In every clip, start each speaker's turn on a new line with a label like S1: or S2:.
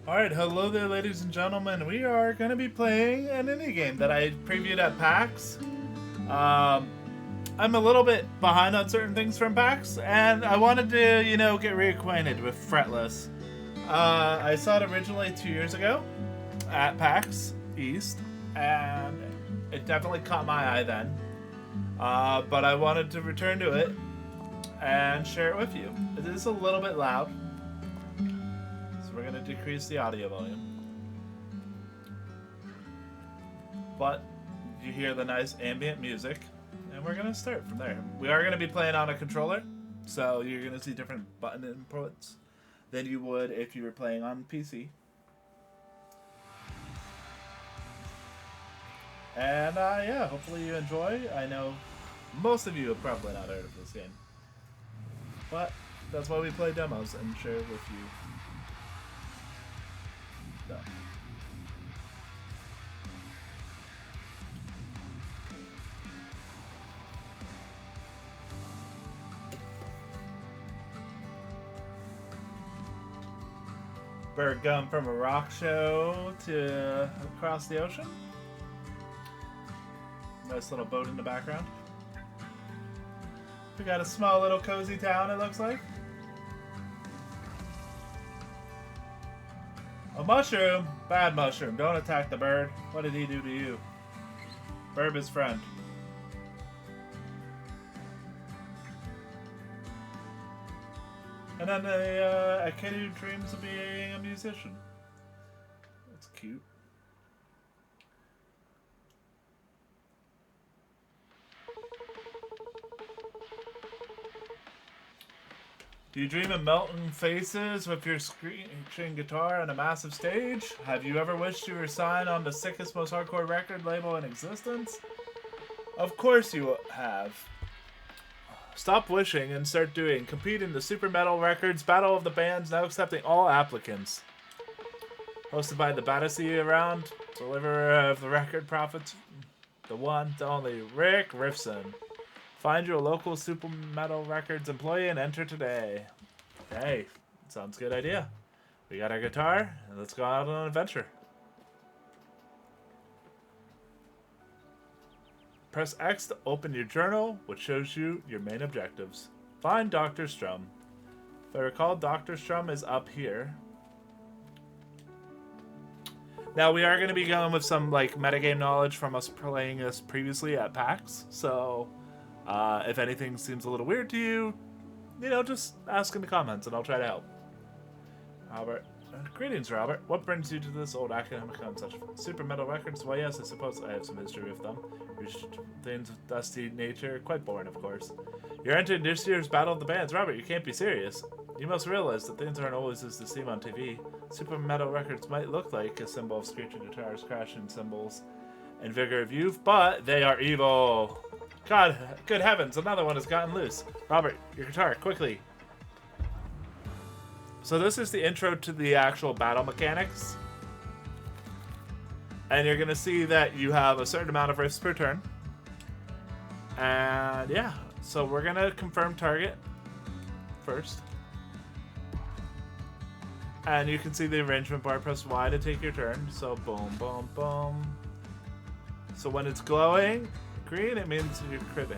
S1: Alright, hello there ladies and gentlemen. We are going to be playing an indie game that I previewed at PAX. I'm a little bit behind on certain things from PAX, and I wanted to, get reacquainted with Fretless. I saw it originally 2 years ago at PAX East, and it definitely caught my eye then. But I wanted to return to it and share it with you. It is a little bit loud. We're going to decrease the audio volume. But you hear the nice ambient music, and we're going to start from there. We are going to be playing on a controller, so you're going to see different button inputs than you would if you were playing on PC. And yeah, hopefully you enjoy. I know most of you have probably not heard of this game, but that's why we play demos and share it with you. No. We're going from a rock show to across the ocean. Nice little boat in the background. We got a small little cozy town, it looks like. A mushroom? Bad mushroom. Don't attack the bird. What did he do to you? Bird his friend. And then a kid who dreams of being a musician. That's cute. Do you dream of melting faces with your screeching guitar on a massive stage? Have you ever wished you were signed on the sickest, most hardcore record label in existence? Of course you have. Stop wishing and start doing. Compete in the Super Metal Records Battle of the Bands, now accepting all applicants. Hosted by the Battersea around, deliverer of the record profits, the one, the only, Rick Riffson. Find your local Super Metal Records employee and enter today. Hey, sounds a good idea. We got our guitar, and let's go out on an adventure. Press X to open your journal, which shows you your main objectives. Find Dr. Strum. If I recall, Dr. Strum is up here. Now, we are going to be going with some metagame knowledge from us playing this previously at PAX, so... if anything seems a little weird to you, just ask in the comments and I'll try to help. Robert. Greetings, Robert. What brings you to this old academic concept? Super Metal Records? Well, yes, I suppose I have some history with them. Things of dusty nature. Quite boring, of course. You're entering this year's Battle of the Bands. Robert, you can't be serious. You must realize that things aren't always as they seem on TV. Super Metal Records might look like a symbol of screeching guitars, crashing cymbals, and vigor of youth, but they are evil. God, good heavens, another one has gotten loose. Robert, your guitar, quickly. So this is the intro to the actual battle mechanics. And you're going to see that you have a certain amount of riffs per turn. And yeah, so we're going to confirm target first. And you can see the arrangement bar. Press Y to take your turn. So boom, boom, boom. So when it's glowing green, it means you're critting.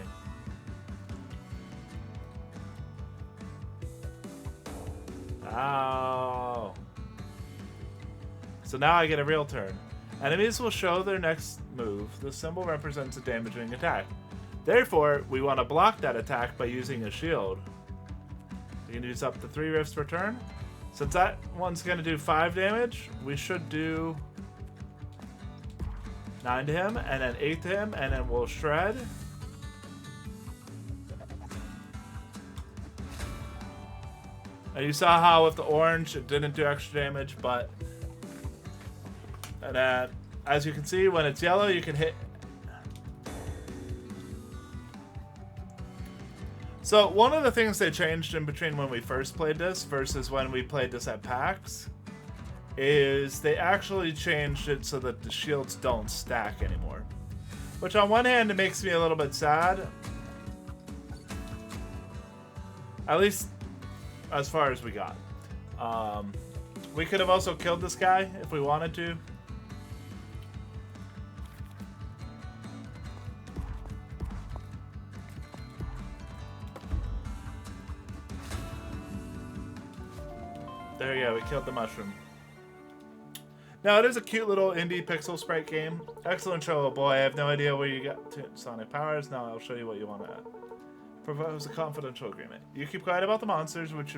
S1: Ow. So now I get a real turn. Enemies will show their next move. The symbol represents a damaging attack. Therefore, we want to block that attack by using a shield. You can use up to 3 riffs per turn. Since that one's going to do 5 damage, we should do 9 to him, and then 8 to him, and then we'll shred. And you saw how with the orange it didn't do extra damage, but... And then, as you can see, when it's yellow, you can hit... So, one of the things they changed in between when we first played this versus when we played this at PAX is they actually changed it so that the shields don't stack anymore. Which on one hand, it makes me a little bit sad. At least as far as we got. We could have also killed this guy if we wanted to. There you go, we killed the mushroom. Now, it is a cute little indie pixel sprite game. Excellent show, oh boy. I have no idea where you got to Sonic powers. Now I'll show you what you want to add. Propose a confidential agreement. You keep quiet about the monsters, which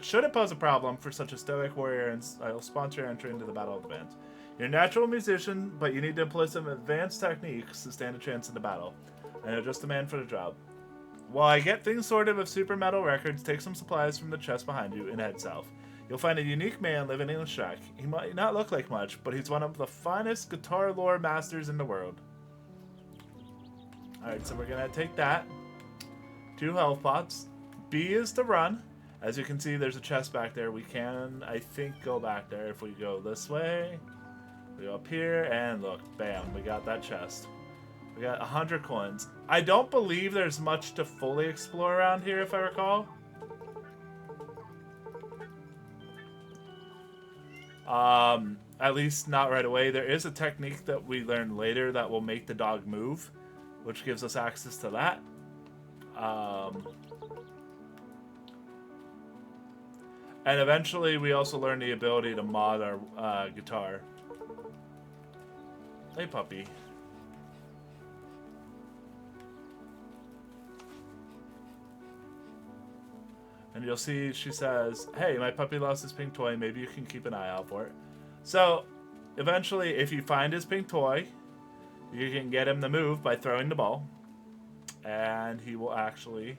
S1: shouldn't pose a problem for such a stoic warrior, and I'll sponsor your entry into the Battle of the Bands. You're a natural musician, but you need to employ some advanced techniques to stand a chance in the battle. I know just the man for the job. While I get things sorted with Super Metal Records, take some supplies from the chest behind you and head south. You'll find a unique man living in a shack. He might not look like much, but he's one of the finest guitar lore masters in the world. Alright, so we're gonna take that. 2 health pots. B is to run. As you can see, there's a chest back there. We can, I think, go back there if we go this way. We go up here, and look, bam, we got that chest. We got 100 coins. I don't believe there's much to fully explore around here, if I recall. At least not right away. There is a technique that we learn later that will make the dog move, which gives us access to that. And eventually we also learn the ability to mod our guitar. Hey, puppy. And you'll see she says, hey, my puppy lost his pink toy. Maybe you can keep an eye out for it. So, eventually, if you find his pink toy, you can get him to move by throwing the ball. And he will actually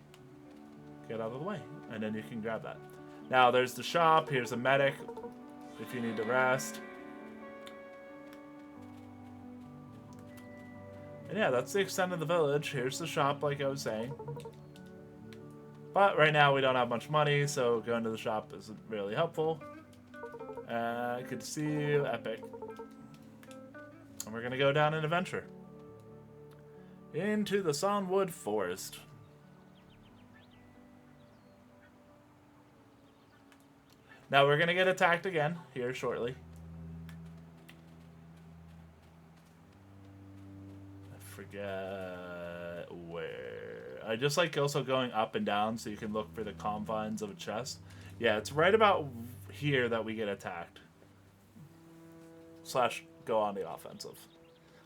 S1: get out of the way. And then you can grab that. Now, there's the shop. Here's a medic if you need to rest. And yeah, that's the extent of the village. Here's the shop, like I was saying. But right now we don't have much money, so going to the shop isn't really helpful. Good to see you, epic. And we're gonna go down an adventure. Into the Sonwood Forest. Now we're gonna get attacked again here shortly. I forget where. I just like also going up and down so you can look for the confines of a chest. Yeah, it's right about here that we get attacked. / go on the offensive.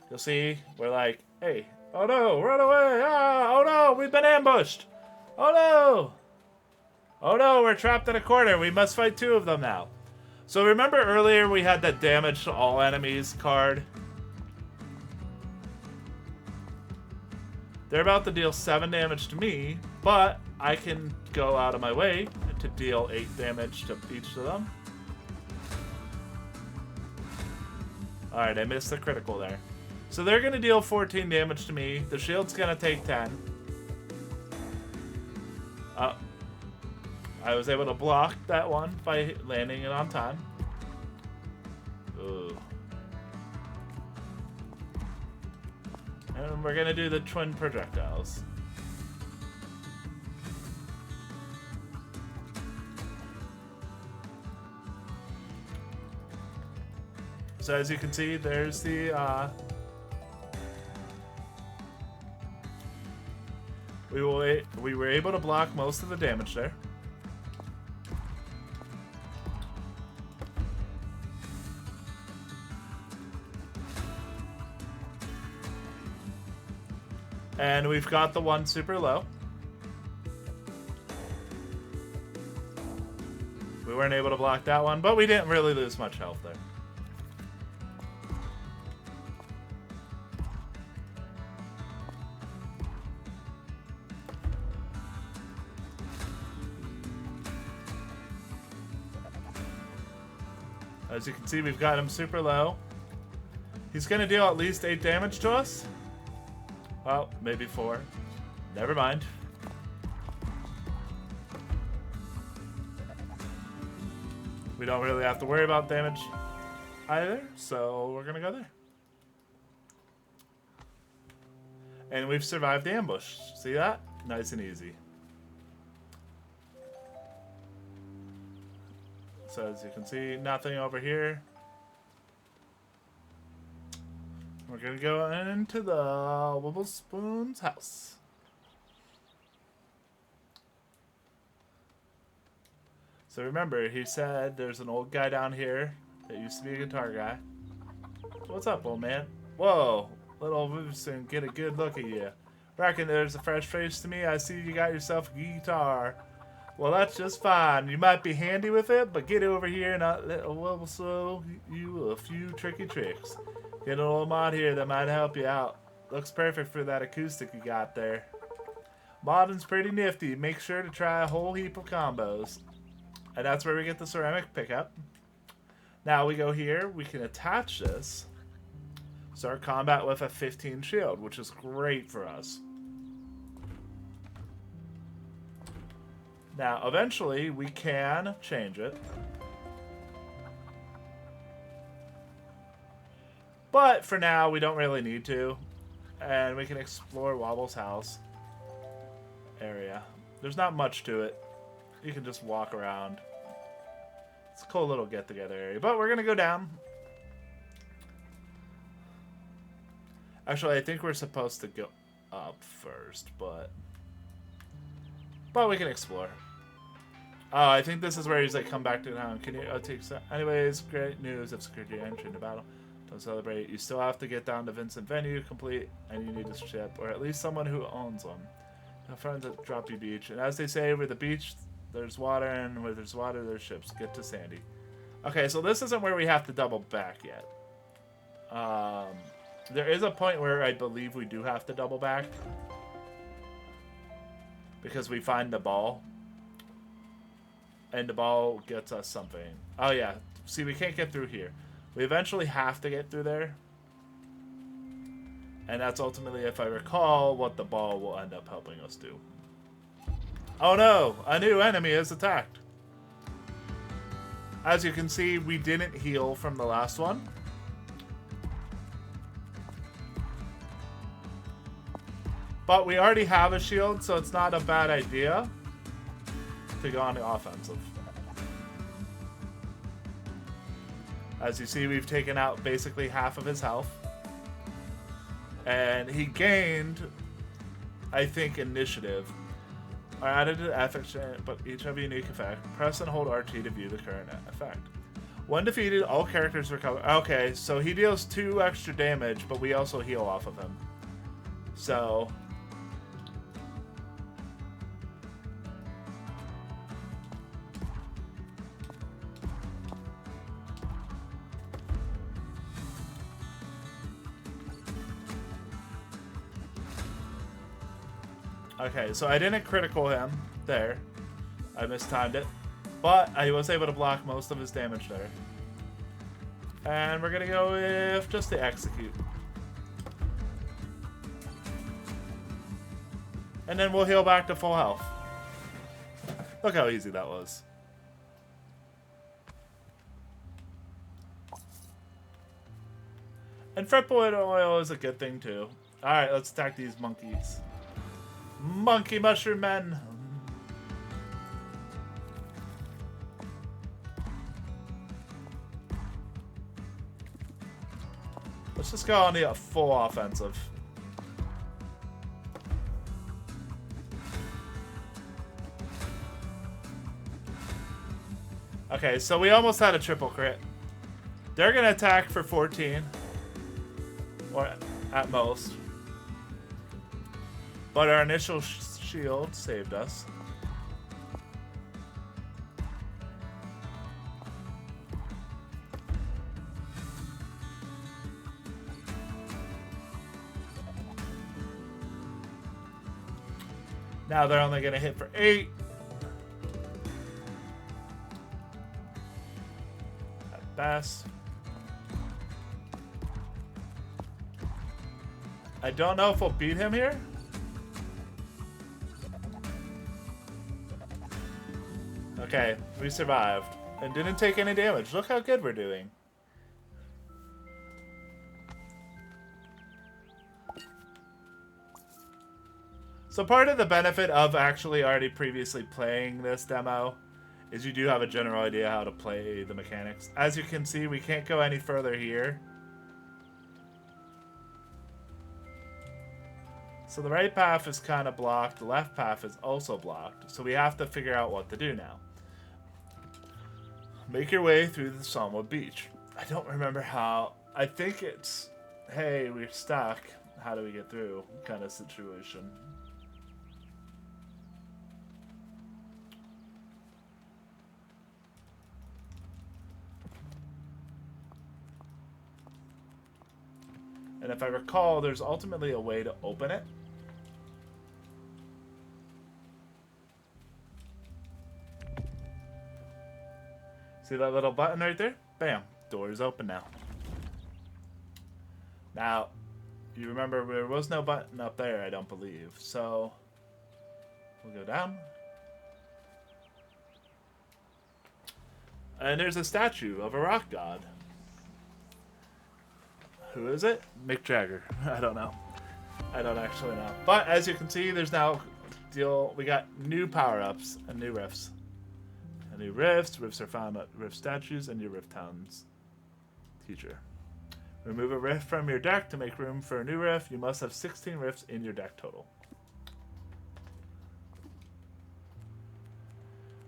S1: You'll see, we're like, hey, oh no, run away! Ah, oh no, we've been ambushed! Oh no! Oh no, we're trapped in a corner. We must fight 2 of them now. So remember earlier we had that damage to all enemies card? They're about to deal 7 damage to me, but I can go out of my way to deal 8 damage to each of them. Alright, I missed the critical there. So they're going to deal 14 damage to me. The shield's going to take 10. I was able to block that one by landing it on time. Ooh. And we're going to do the twin projectiles. So as you can see, there's the... we were able to block most of the damage there. And we've got the one super low. We weren't able to block that one, but we didn't really lose much health there. As you can see, we've got him super low. He's going to deal at least 8 damage to us. Well, maybe 4. Never mind. We don't really have to worry about damage either, so we're going to go there. And we've survived the ambush. See that? Nice and easy. So as you can see, nothing over here. We're gonna go into the Wibblespoon's house. So remember, he said there's an old guy down here that used to be a guitar guy. What's up, old man? Whoa, little Riffson, get a good look at you. Reckon there's a fresh face to me. I see you got yourself a guitar. Well, that's just fine. You might be handy with it, but get over here and I'll show you a few tricky tricks. Get an old mod here that might help you out. Looks perfect for that acoustic you got there. Modding's pretty nifty. Make sure to try a whole heap of combos. And that's where we get the ceramic pickup. Now we go here. We can attach this. Start combat with a 15 shield, which is great for us. Now, eventually, we can change it. But for now, we don't really need to. And we can explore Wobble's house area. There's not much to it. You can just walk around. It's a cool little get-together area. But we're going to go down. Actually, I think we're supposed to go up first, but we can explore. Oh, I think this is where he's like, come back to town. Can you take some? Anyways, great news. I've secured your entry into battle. Don't celebrate. You still have to get down to Vincent Venue complete, and you need a ship, or at least someone who owns one. Have friends at Droppy Beach. And as they say, where the beach, there's water, and where there's water, there's ships. Get to Sandy. Okay, so this isn't where we have to double back yet. There is a point where I believe we do have to double back. Because we find the ball. And the ball gets us something. Oh yeah, see, we can't get through here. We eventually have to get through there. And that's ultimately, if I recall, what the ball will end up helping us do. Oh no! A new enemy is attacked! As you can see, we didn't heal from the last one. But we already have a shield, so it's not a bad idea to go on the offensive. As you see, we've taken out basically half of his health. And he gained, I think, initiative. Are added to the effect, but each have a unique effect. Press and hold RT to view the current effect. When defeated, all characters recover. Okay, so he deals 2 extra damage, but we also heal off of him. So okay, so I didn't critical him there. I mistimed it. But I was able to block most of his damage there. And we're going to go with just the execute. And then we'll heal back to full health. Look how easy that was. And fretboard oil is a good thing too. Alright, let's attack these monkeys. Monkey mushroom men! Let's just go on the full offensive. Okay, so we almost had a triple crit. They're gonna attack for 14. Or at most. But our initial shield saved us. Now they're only going to hit for 8. At best. I don't know if we'll beat him here. Okay, we survived. And didn't take any damage. Look how good we're doing. So part of the benefit of actually already previously playing this demo is you do have a general idea how to play the mechanics. As you can see, we can't go any further here. So the right path is kind of blocked. The left path is also blocked. So we have to figure out what to do now. Make your way through the Salmwood Beach. I don't remember how. I think it's, hey, we're stuck. How do we get through kind of situation. And if I recall, there's ultimately a way to open it. See that little button right there? Bam. Door is open now. Now, you remember there was no button up there, I don't believe. So, we'll go down. And there's a statue of a rock god. Who is it? Mick Jagger. I don't know. I don't actually know. But as you can see, there's now we got new power-ups and new riffs. And new riffs. Riffs are found at riff statues and your riff towns. Teacher. Remove a riff from your deck to make room for a new riff. You must have 16 riffs in your deck total.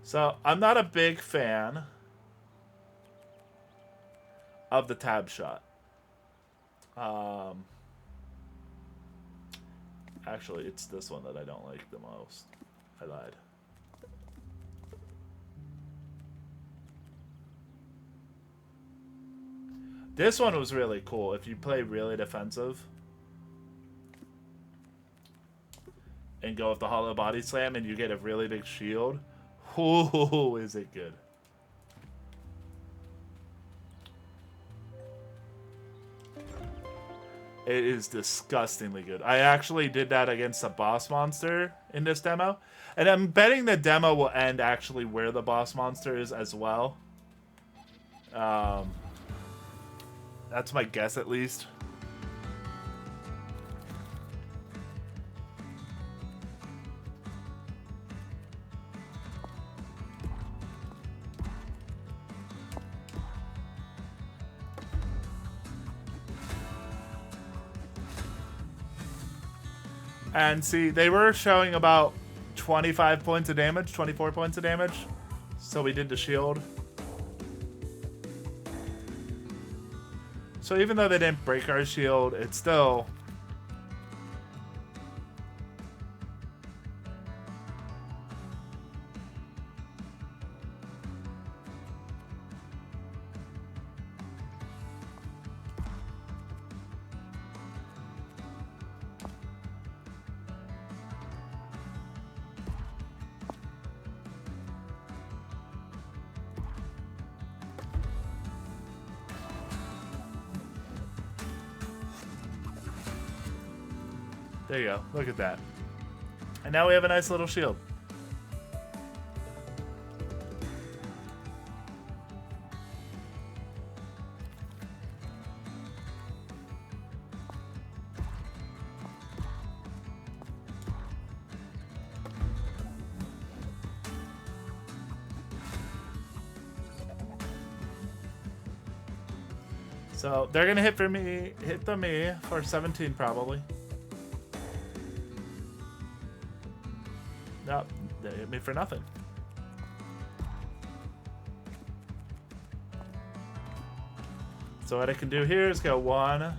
S1: So, I'm not a big fan of the tab shot. Actually, it's this one that I don't like the most. I lied. This one was really cool. If you play really defensive and go with the hollow body slam and you get a really big shield, ooh, is it good. It is disgustingly good. I actually did that against a boss monster in this demo. And I'm betting the demo will end actually where the boss monster is as well. That's my guess, at least. And see, they were showing about 25 points of damage, 24 points of damage. So we did the shield. So even though they didn't break our shield, it's still... There you go. Look at that. And now we have a nice little shield. So they're gonna hit me for 17 probably. Nope, they hit me for nothing. So what I can do here is go 1,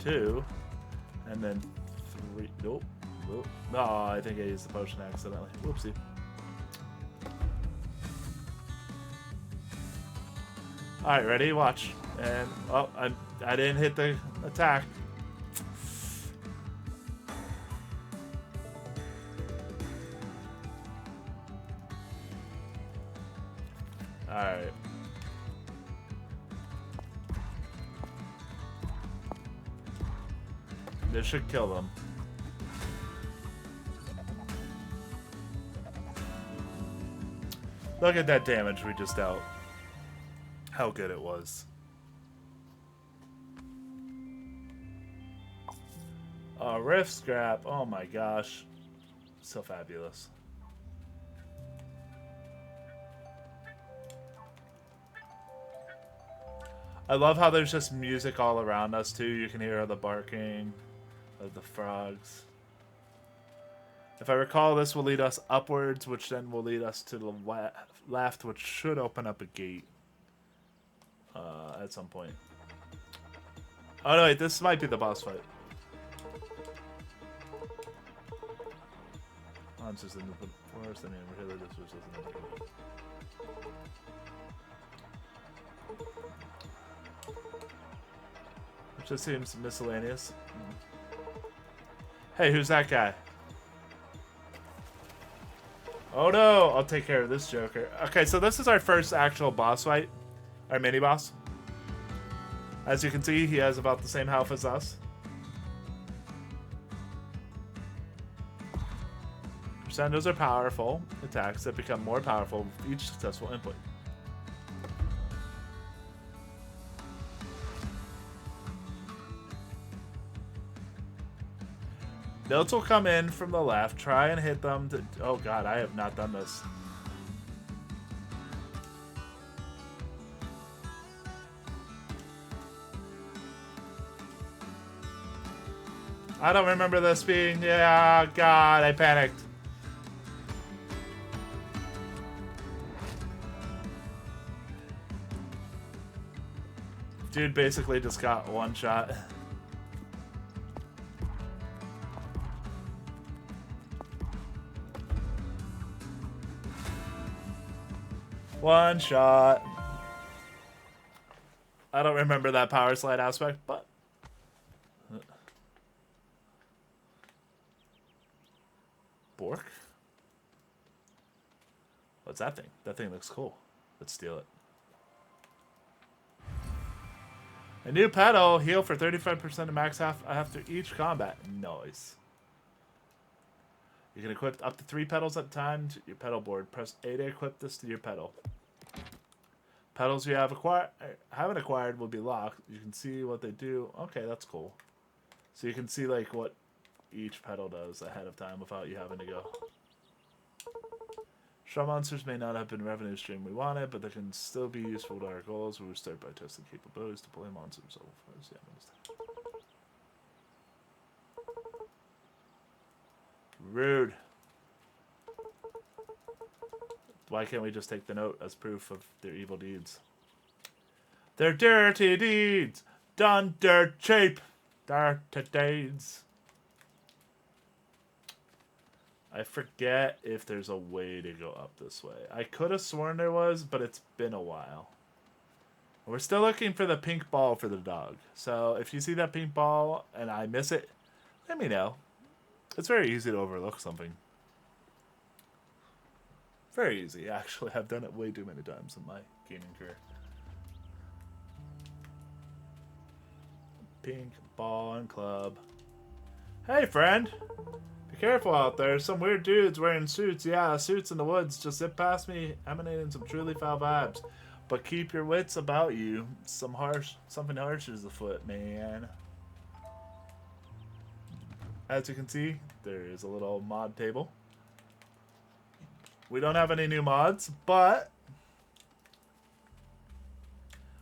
S1: 2, and then 3. Nope. Nope. No, I think I used the potion accidentally. Whoopsie. Alright, ready? Watch. And, oh, I didn't hit the attack. Alright. This should kill them. Look at that damage we just dealt. How good it was. Riff scrap. Oh my gosh. So fabulous. I love how there's just music all around us too. You can hear the barking of the frogs. If I recall, this will lead us upwards, which then will lead us to the left, which should open up a gate at some point. Oh no, wait, this might be the boss fight. Monsters in the forest, I mean, really, this was another one. Which just seems miscellaneous. Hey, who's that guy? Oh no, I'll take care of this Joker. Okay, so this is our first actual boss fight. Our mini boss. As you can see, he has about the same health as us. Crescendos are powerful attacks that become more powerful with each successful input. Notes will come in from the left. Try and hit them to... Oh god, I have not done this. I don't remember this being... Yeah, god, I panicked. Dude basically just got one shot. One shot. I don't remember that power slide aspect, but... Bork? What's that thing? That thing looks cool. Let's steal it. A new pedal. Heal for 35% of max health after each combat. Nice. You can equip up to 3 pedals at a time to your pedal board. Press A to equip this to your pedal. Pedals you haven't acquired will be locked. You can see what they do. Okay, that's cool. So you can see like what each pedal does ahead of time without you having to go. Straw monsters may not have been revenue stream we wanted, but they can still be useful to our goals. We will start by testing capabilities to play monsters. Rude. Why can't we just take the note as proof of their evil deeds? Their dirty deeds done dirt cheap. Dirty deeds. I forget if there's a way to go up this way. I could have sworn there was, but it's been a while. We're still looking for the pink ball for the dog. So if you see that pink ball and I miss it, let me know. It's very easy to overlook something. Very easy, actually. I've done it way too many times in my gaming career. Pink ball and club. Hey, friend. Be careful out there. Some weird dudes wearing suits. Yeah, suits in the woods. Just zip past me, emanating some truly foul vibes. But keep your wits about you. Something harsh is afoot, man. As you can see, there is a little mod table. We don't have any new mods, but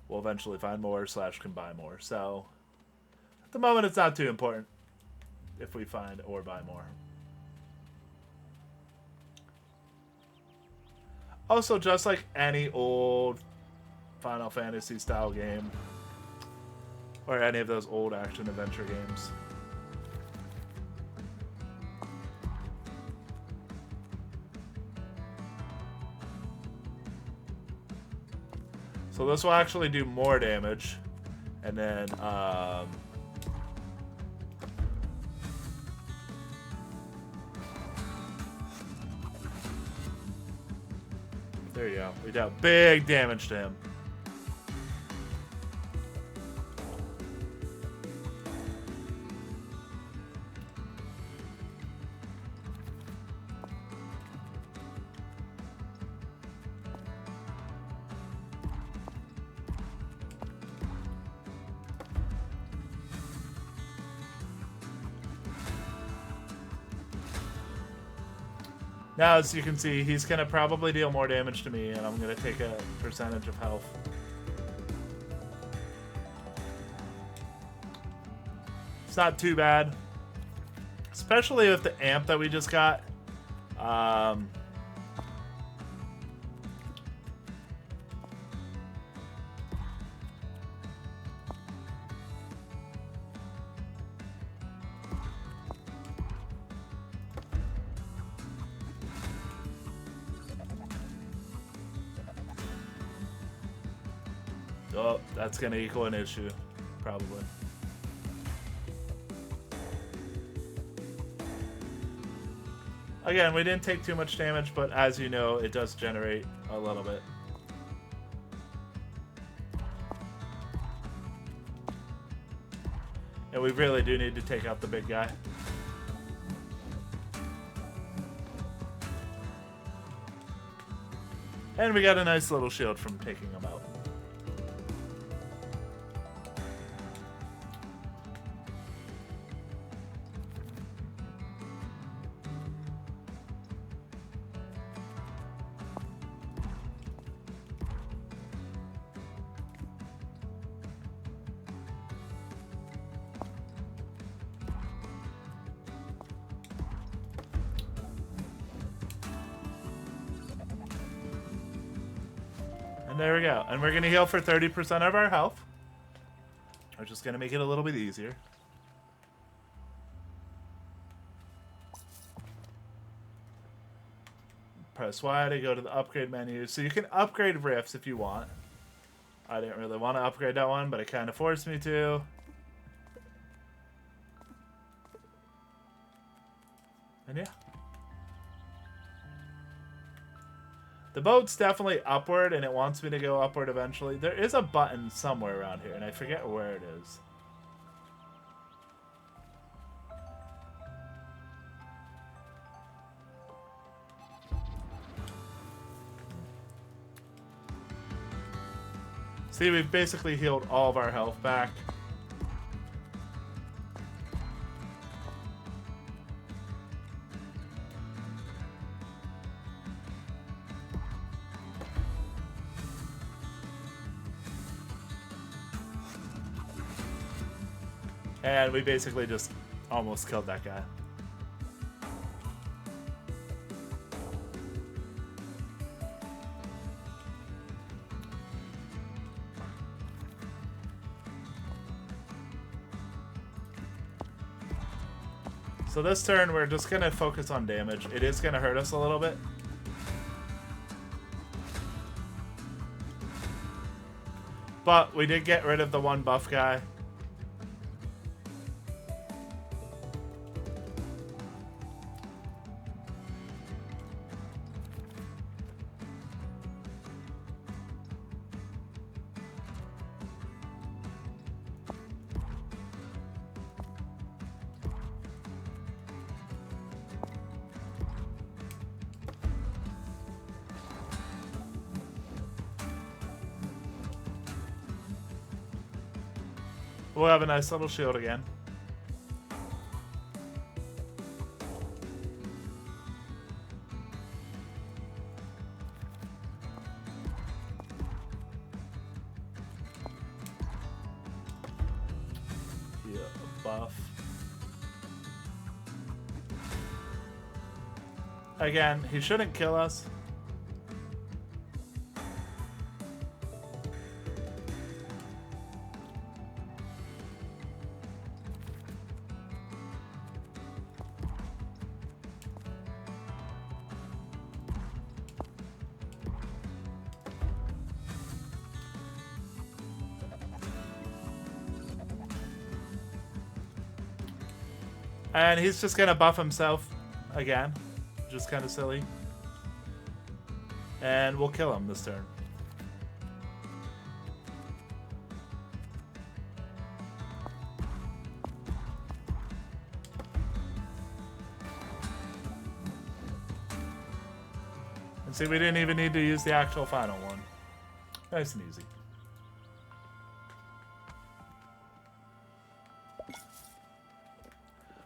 S1: we'll eventually find more / can buy more. So at the moment, it's not too important if we find or buy more. Also, just like any old Final Fantasy style game or any of those old action adventure games, so this will actually do more damage, and then there you go. We dealt big damage to him. Now, as you can see, he's going to probably deal more damage to me, and I'm going to take a percentage of health. It's not too bad. Especially with the amp that we just got. Oh, that's going to equal an issue, probably. Again, we didn't take too much damage, but as you know, it does generate a little bit. And we really do need to take out the big guy. And we got a nice little shield from taking him out. There we go. And we're going to heal for 30% of our health. We're just going to make it a little bit easier. Press Y to go to the upgrade menu. So you can upgrade riffs if you want. I didn't really want to upgrade that one, but it kind of forced me to. And yeah. The boat's definitely upward, and it wants me to go upward eventually. There is a button somewhere around here, and I forget where it is. See, we've basically healed all of our health back. And we basically just almost killed that guy. So this turn, we're just going to focus on damage. It is going to hurt us a little bit. But we did get rid of the one buff guy. We'll have a nice little shield again. Yeah, buff. Again, he shouldn't kill us. And he's just gonna buff himself again. Just kind of silly. And we'll kill him this turn. And see, we didn't even need to use the actual final one. Nice and easy.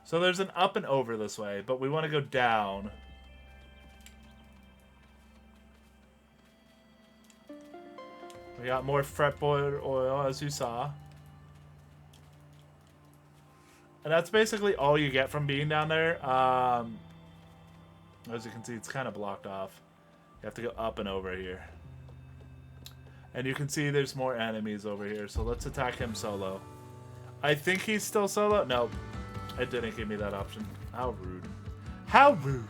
S1: So there's an up and over this way, but we want to go down. We got more fretboard oil, as you saw. And that's basically all you get from being down there. As you can see, it's kind of blocked off. You have to go up and over here. And you can see there's more enemies over here. So let's attack him solo. I think he's still solo. No, it didn't give me that option. How rude. How rude.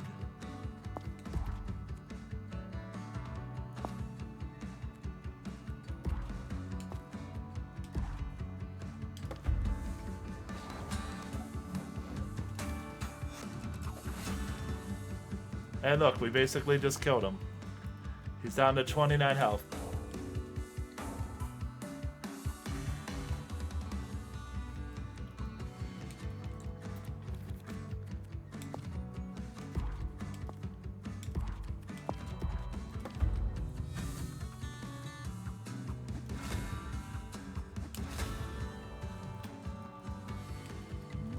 S1: And look, we basically just killed him. He's down to 29 health.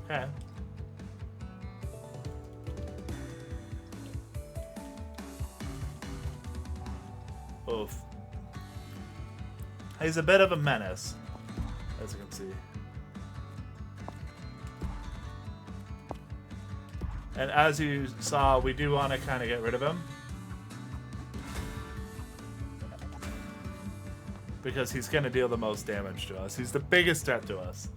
S1: Okay. Oof. He's a bit of a menace, as you can see. And as you saw, we do want to kind of get rid of him. Because he's going to deal the most damage to us. He's the biggest threat to us.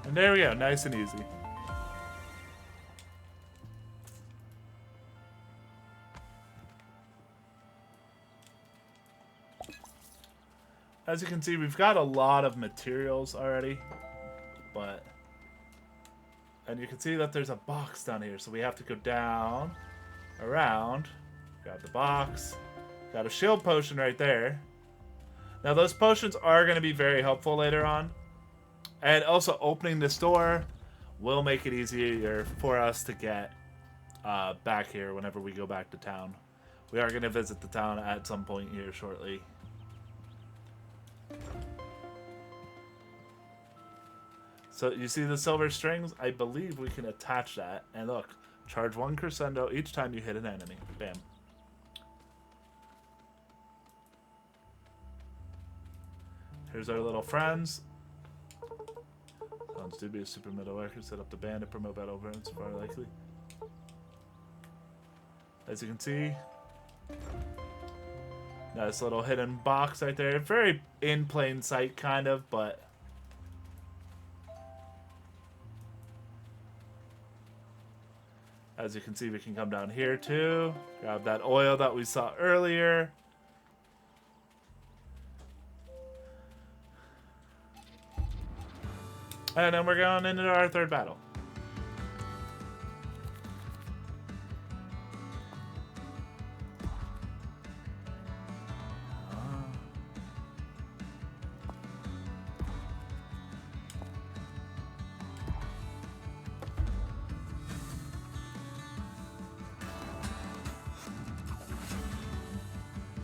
S1: And there we go, nice and easy. As you can see, we've got a lot of materials already, and you can see that there's a box down here, so we have to go down, around, grab the box, got a shield potion right there. Now those potions are going to be very helpful later on. And also, opening this door will make it easier for us to get back here whenever we go back to town. We are going to visit the town at some point here shortly. So, you see the silver strings? I believe we can attach that. And look, charge 1 crescendo each time you hit an enemy. Bam. Here's our little friends. Sounds to be a super metal worker. Set up the band to promote battle burns far likely. As you can see, nice little hidden box right there. Very in plain sight, kind of, but as you can see, we can come down here too. Grab that oil that we saw earlier. And then we're going into our third battle.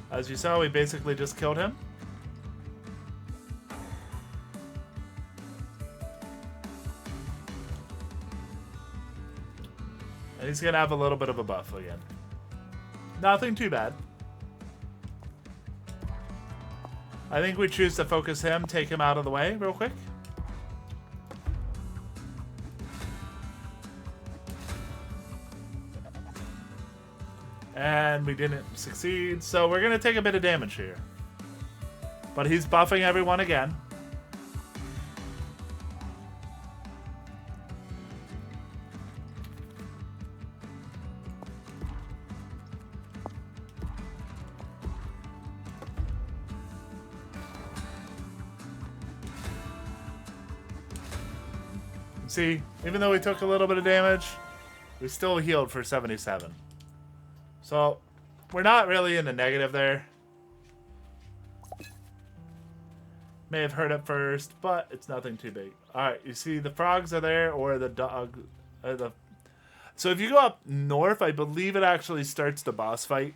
S1: As you saw, we basically just killed him. And he's going to have a little bit of a buff again. Nothing too bad. I think we choose to focus him, take him out of the way real quick. And we didn't succeed, so we're going to take a bit of damage here. But he's buffing everyone again. See, even though we took a little bit of damage, we still healed for 77. So, we're not really in the negative there. May have hurt at first, but it's nothing too big. Alright, you see the frogs are there, or the dog... So if you go up north, I believe it actually starts the boss fight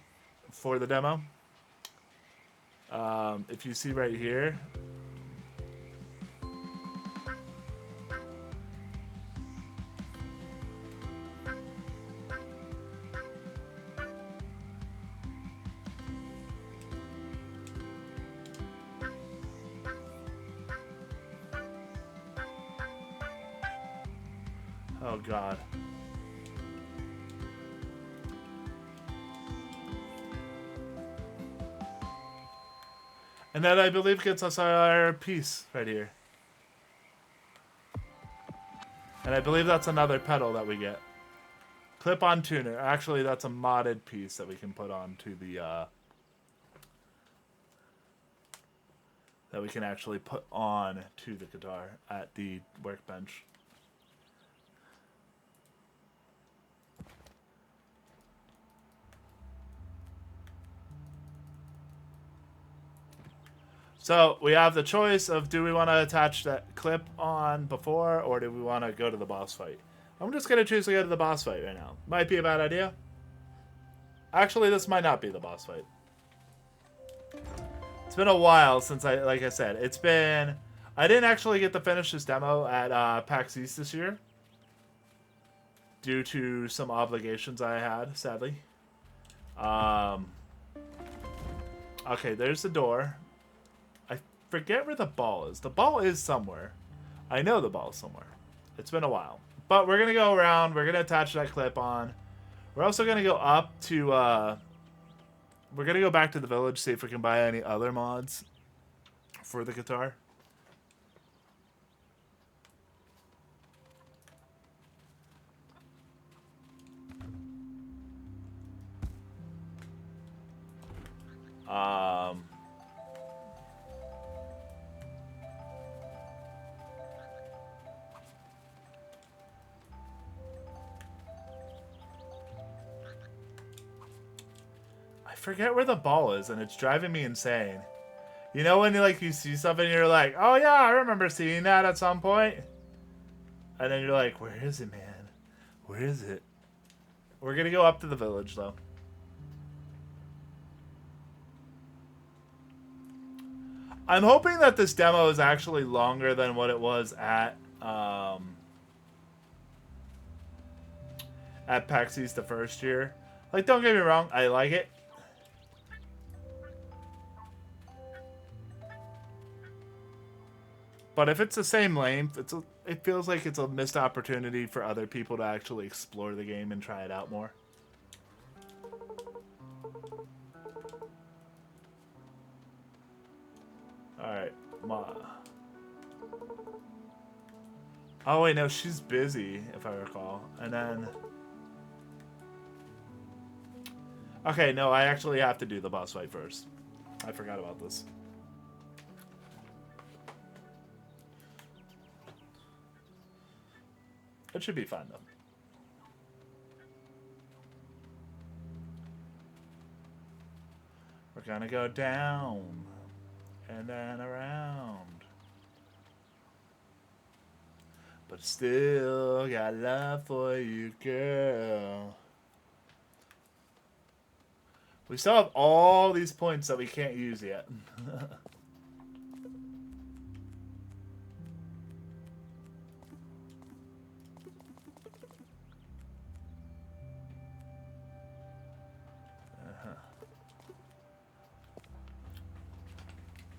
S1: for the demo. If you see right here, oh god. And that, I believe, gets us our piece right here. And I believe that's another pedal that we get. Clip-on tuner. Actually, that's a modded piece that we can put on to the, that we can actually put on to the guitar at the workbench. So we have the choice of, do we want to attach that clip on before, or do we want to go to the boss fight? I'm just going to choose to go to the boss fight right now. Might be a bad idea. Actually, this might not be the boss fight. It's been a while since like I said, it's been, I didn't actually get to finish this demo at PAX East this year, due to some obligations I had, sadly. Okay, there's the door. Forget where the ball is. The ball is somewhere. I know the ball is somewhere. It's been a while. But we're going to go around. We're going to attach that clip on. We're also going to go up to... we're going to go back to the village, see if we can buy any other mods for the guitar. I forget where the ball is, and it's driving me insane. You know when you see something and you're like, oh yeah, I remember seeing that at some point? And then you're like, where is it, man? Where is it? We're going to go up to the village, though. I'm hoping that this demo is actually longer than what it was at PAX East the first year. Like, don't get me wrong, I like it. But if it's the same length, it feels like it's a missed opportunity for other people to actually explore the game and try it out more. Alright, Ma. Oh wait, no, she's busy, if I recall. And then... Okay, no, I actually have to do the boss fight first. I forgot about this. It should be fun, though. We're gonna go down. And then around. But still got love for you, girl. We still have all these points that we can't use yet.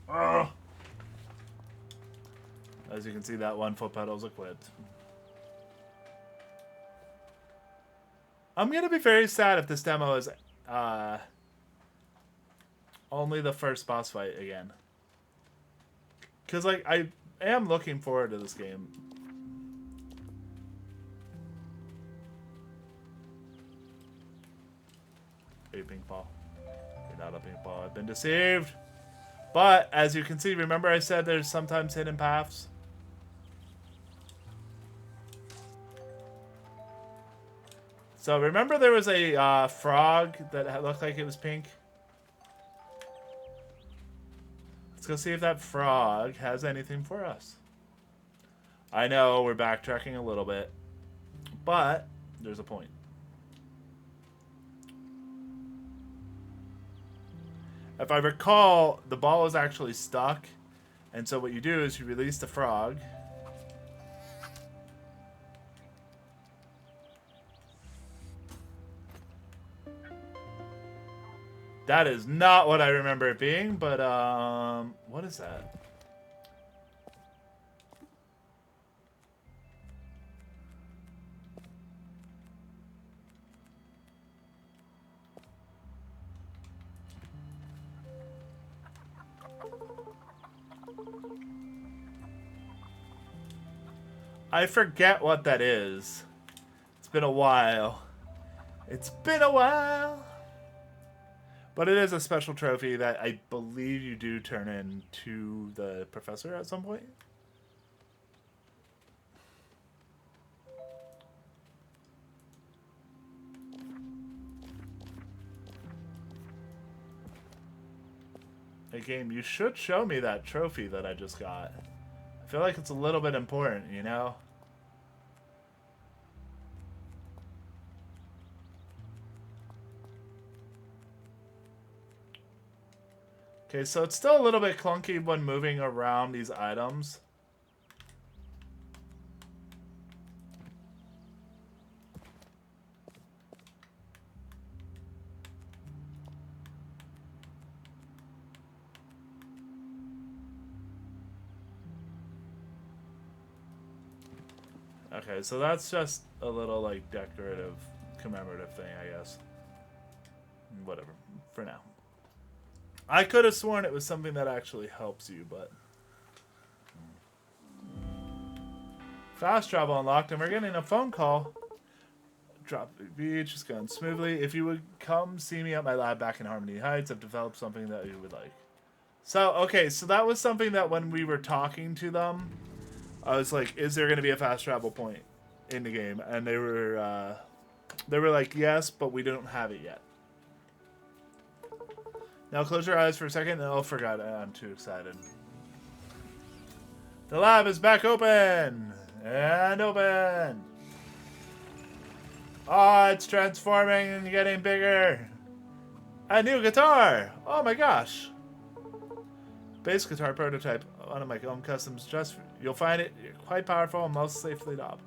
S1: Oh. As you can see, that one foot pedal is equipped. I'm gonna be very sad if this demo is only the first boss fight again. Because, like, I am looking forward to this game. Hey, pink ball. You're not a pink ball. I've been deceived. But, as you can see, remember I said there's sometimes hidden paths? So, remember there was a frog that looked like it was pink? Let's go see if that frog has anything for us. I know, we're backtracking a little bit. But, there's a point. If I recall, the ball is actually stuck. And so what you do is you release the frog. That is not what I remember it being, but what is that? I forget what that is. It's been a while. It's been a while. But it is a special trophy that I believe you do turn in to the professor at some point. Hey game, you should show me that trophy that I just got. I feel like it's a little bit important, you know? Okay, so it's still a little bit clunky when moving around these items. Okay, so that's just a little, like, decorative, commemorative thing, I guess. Whatever, for now. I could have sworn it was something that actually helps you, but... Fast travel unlocked, and we're getting a phone call. Drop the beach, it's going smoothly. If you would come see me at my lab back in Harmony Heights, I've developed something that you would like. So, okay, so that was something that when we were talking to them, I was like, is there going to be a fast travel point in the game? And they were like, yes, but we don't have it yet. Now close your eyes for a second. Oh, forgot. I'm too excited. The lab is back open. And open. Oh, it's transforming and getting bigger. A new guitar. Oh my gosh. Bass guitar prototype. One of my own customs. You'll find it quite powerful and most safely up.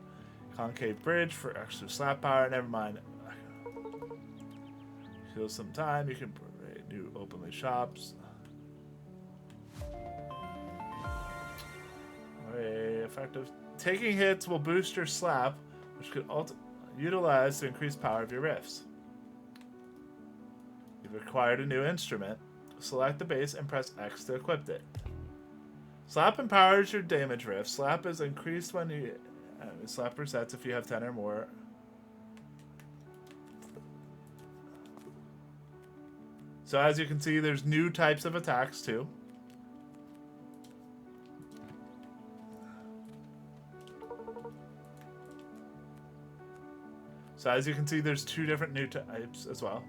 S1: Concave bridge for extra slap power. Never mind. Kill some time. You can new openly shops. Very effective. Taking hits will boost your slap, which could utilize to increase power of your riffs. You've acquired a new instrument. Select the bass and press X to equip it. Slap empowers your damage riff. Slap is increased when you slap resets if you have 10 or more. So as you can see, there's new types of attacks too. So as you can see, there's two different new types as well.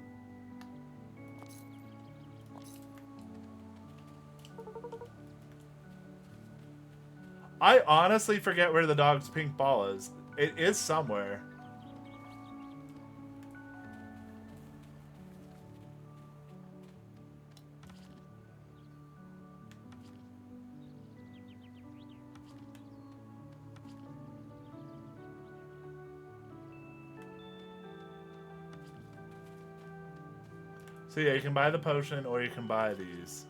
S1: I honestly forget where the dog's pink ball is. It is somewhere. So yeah, you can buy the potion or you can buy these.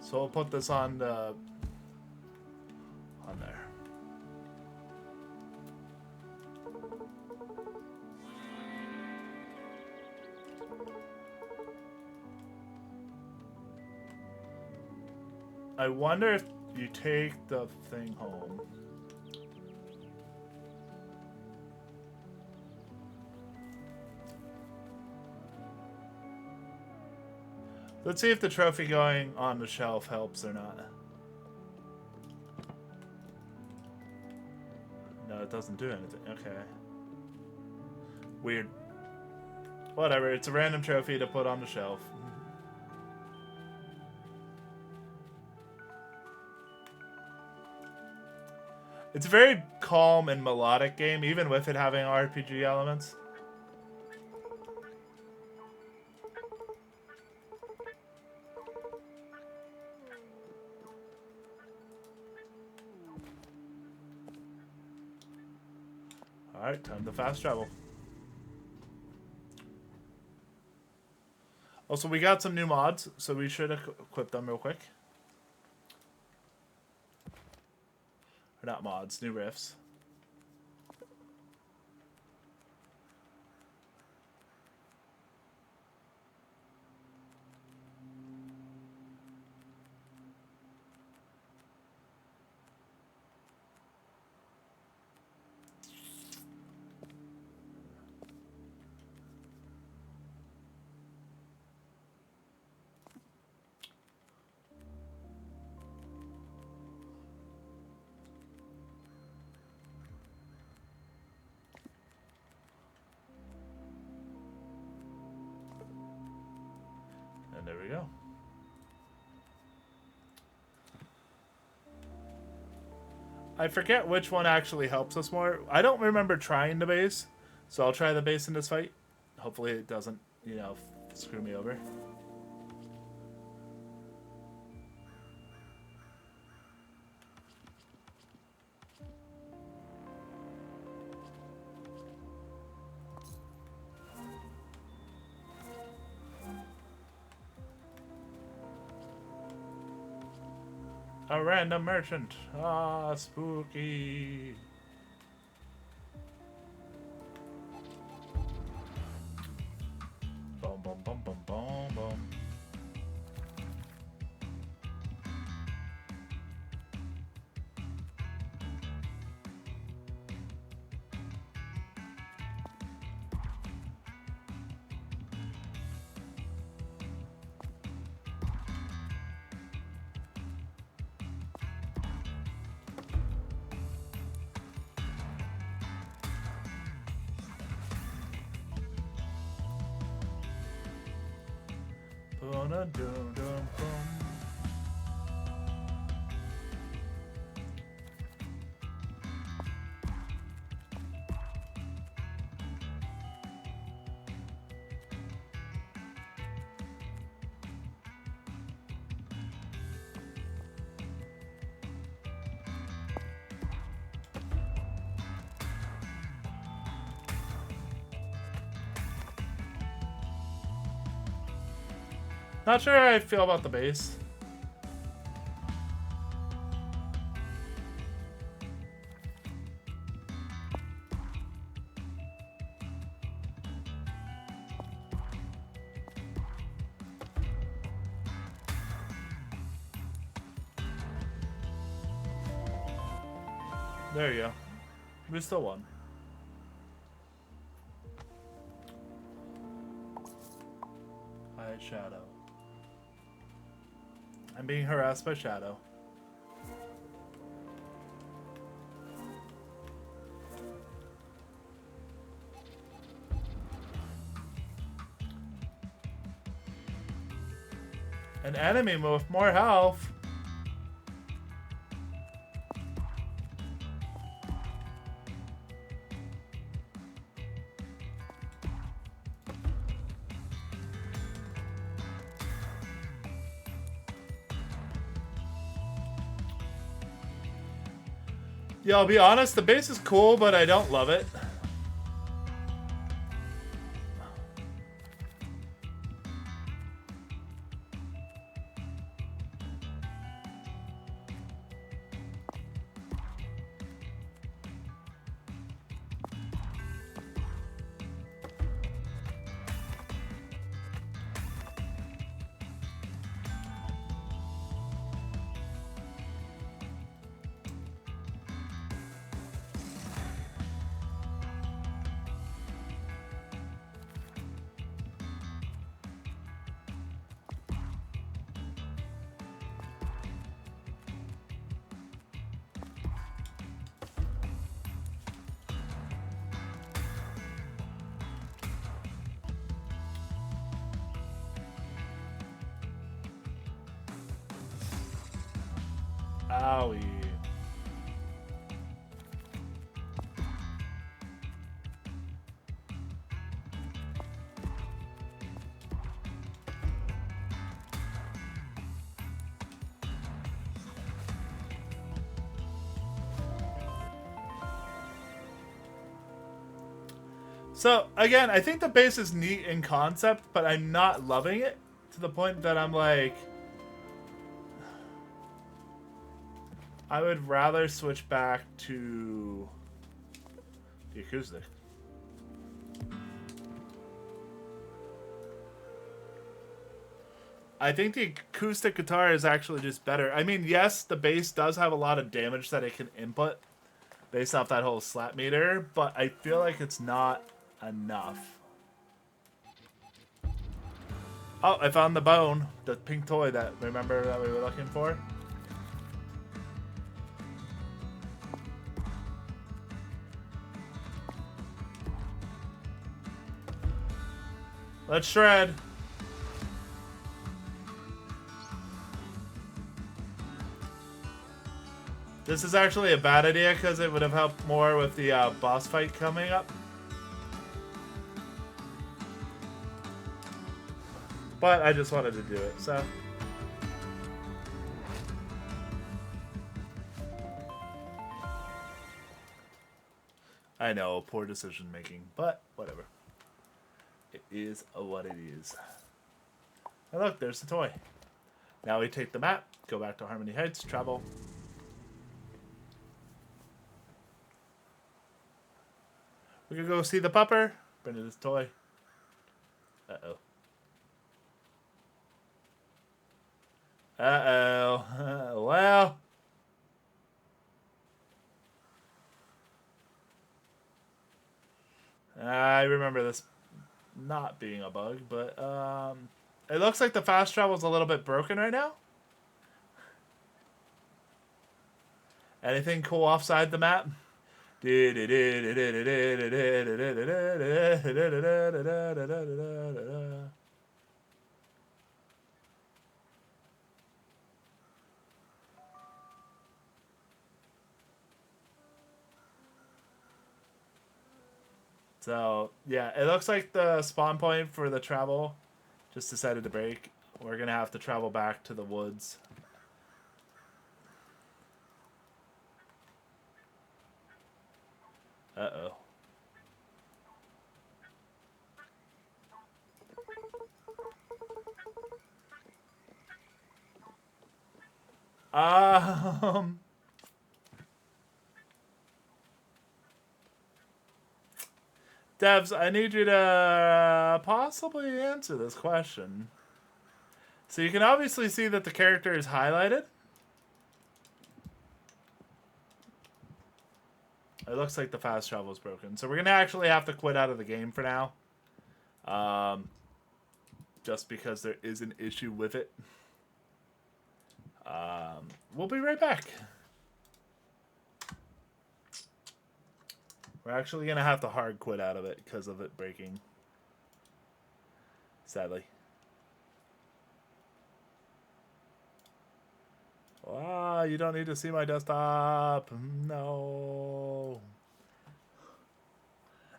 S1: So we'll put this on there. I wonder if you take the thing home. Let's see if the trophy going on the shelf helps or not. No, it doesn't do anything. Okay. Weird. Whatever, it's a random trophy to put on the shelf. It's a very calm and melodic game, even with it having RPG elements. Alright, time to fast travel. Also, we got some new mods, so we should equip them real quick. Or not mods, new riffs. And there we go. I forget which one actually helps us more. I don't remember trying the bass, so I'll try the bass in this fight. Hopefully it doesn't, you know, screw me over. A random merchant. Ah, spooky. Boom, boom, boom, boom, boom, boom. Not sure how I feel about the bass. There you go. We still won. Hi, Shadow. I'm being harassed by Shadow. An enemy with more health. Yeah, I'll be honest, the bass is cool, but I don't love it. Owie. So, again, I think the bass is neat in concept, but I'm not loving it to the point that I'm like, I would rather switch back to the acoustic. I think the acoustic guitar is actually just better. I mean, yes, the bass does have a lot of damage that it can input based off that whole slap meter, but I feel like it's not enough. Oh, I found the bone, the pink toy that, remember, that we were looking for? Let's shred. This is actually a bad idea because it would have helped more with the boss fight coming up. But I just wanted to do it, so. I know, poor decision making, but whatever. It is what it is. And look, there's the toy. Now we take the map, go back to Harmony Heights, travel. We can go see the pupper. Bring this toy. Uh-oh. Uh-oh. Well. I remember this not being a bug, but it looks like the fast travel's a little bit broken right now. Anything cool offside the map? So, yeah, it looks like the spawn point for the travel just decided to break. We're going to have to travel back to the woods. Uh-oh. Devs, I need you to possibly answer this question. So you can obviously see that the character is highlighted. It looks like the fast travel is broken. So we're going to actually have to quit out of the game for now. Just because there is an issue with it. We'll be right back. We're actually going to have to hard quit out of it because of it breaking. Sadly. Ah, you don't need to see my desktop. No.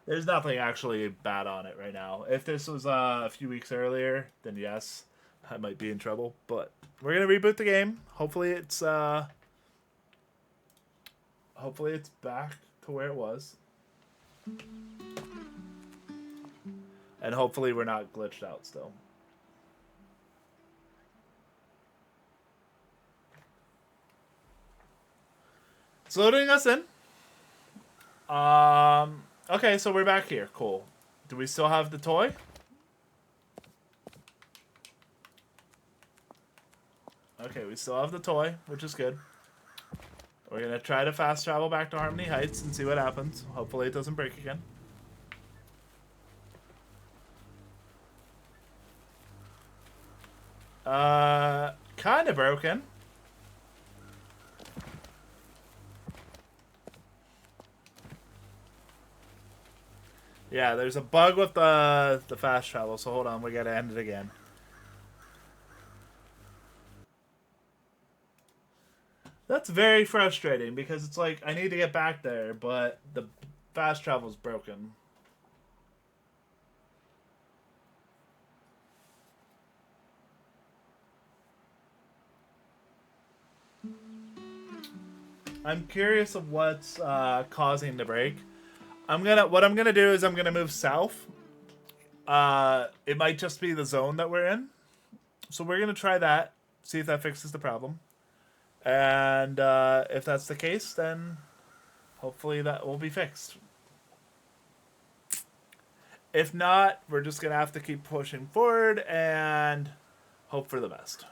S1: There's nothing actually bad on it right now. If this was a few weeks earlier, then yes, I might be in trouble. But we're going to reboot the game. Hopefully it's back to where it was. And hopefully we're not glitched out still. It's loading us in. Okay, so we're back here. Cool. Do we still have the toy? Okay, we still have the toy, which is good. We're going to try to fast travel back to Harmony Heights and see what happens. Hopefully it doesn't break again. Kind of broken. Yeah, there's a bug with the fast travel, so hold on, we gotta end it again. That's That's very frustrating because it's like I need to get back there, but the fast travel's broken. I'm curious of what's causing the break. What I'm gonna do is I'm gonna move south. It might just be the zone that we're in, so we're gonna try that, see if that fixes the problem, and if that's the case, then hopefully that will be fixed. If not, we're just gonna have to keep pushing forward and hope for the best.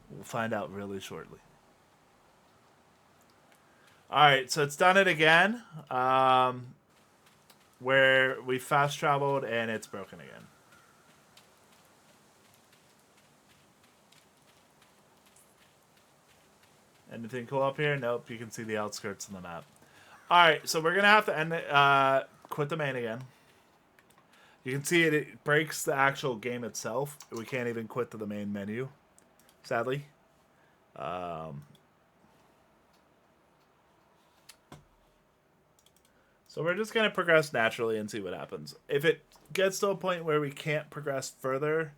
S1: We'll find out really shortly. Alright, so it's done it again. Where we fast traveled and it's broken again. Anything cool up here? Nope, you can see the outskirts of the map. Alright, so we're going to have to end quit the main again. You can see it breaks the actual game itself. We can't even quit to the main menu, sadly. So we're just going to progress naturally and see what happens. If it gets to a point where we can't progress further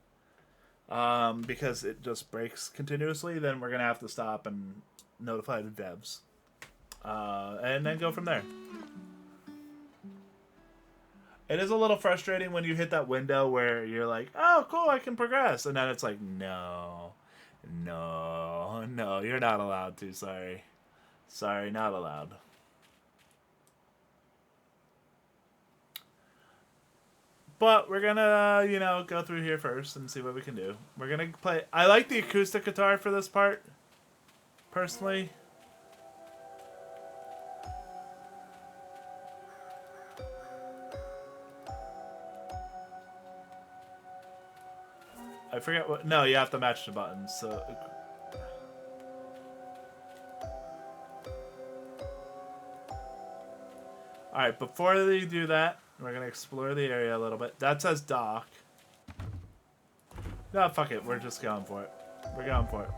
S1: because it just breaks continuously, then we're going to have to stop and notify the devs. And then go from there. It is a little frustrating when you hit that window where you're like, oh, cool, I can progress. And then it's like, no, you're not allowed to. Sorry. Sorry, not allowed. But we're gonna, go through here first and see what we can do. We're gonna play. I like the acoustic guitar for this part, personally. I forget what. No, you have to match the buttons. So. All right, before you do that, we're gonna explore the area a little bit. That says dock. No, fuck it. We're just going for it. We're going for it.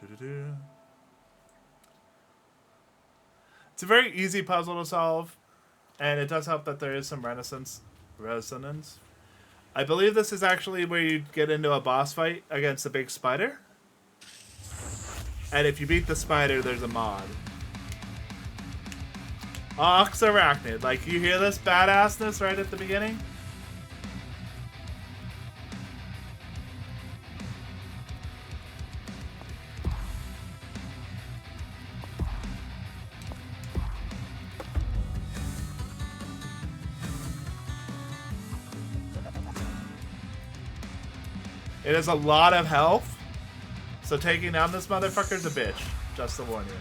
S1: Doo-doo-doo. It's a very easy puzzle to solve, and it does help that there is some resonance. I believe this is actually where you get into a boss fight against a big spider. And if you beat the spider, there's a mod. Ox Arachnid. Like, you hear this badassness right at the beginning? It has a lot of health, so taking down this motherfucker's a bitch, just to warn you.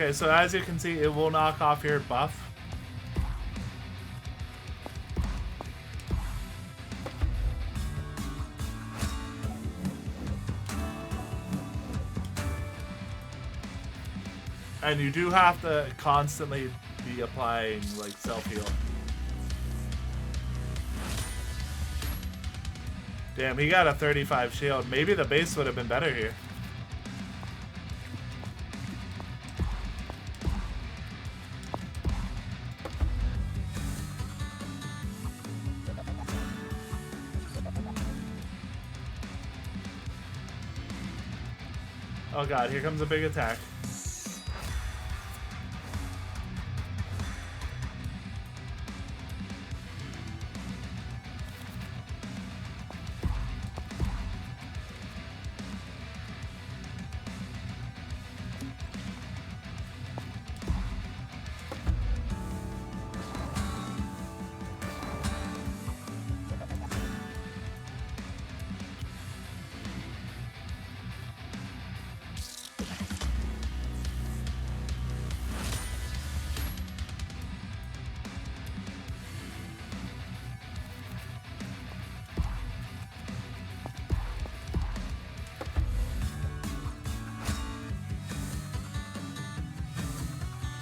S1: Okay, so as you can see, it will knock off your buff. And you do have to constantly be applying, like, self-heal. Damn, he got a 35 shield. Maybe the base would have been better here. Oh god, here comes a big attack.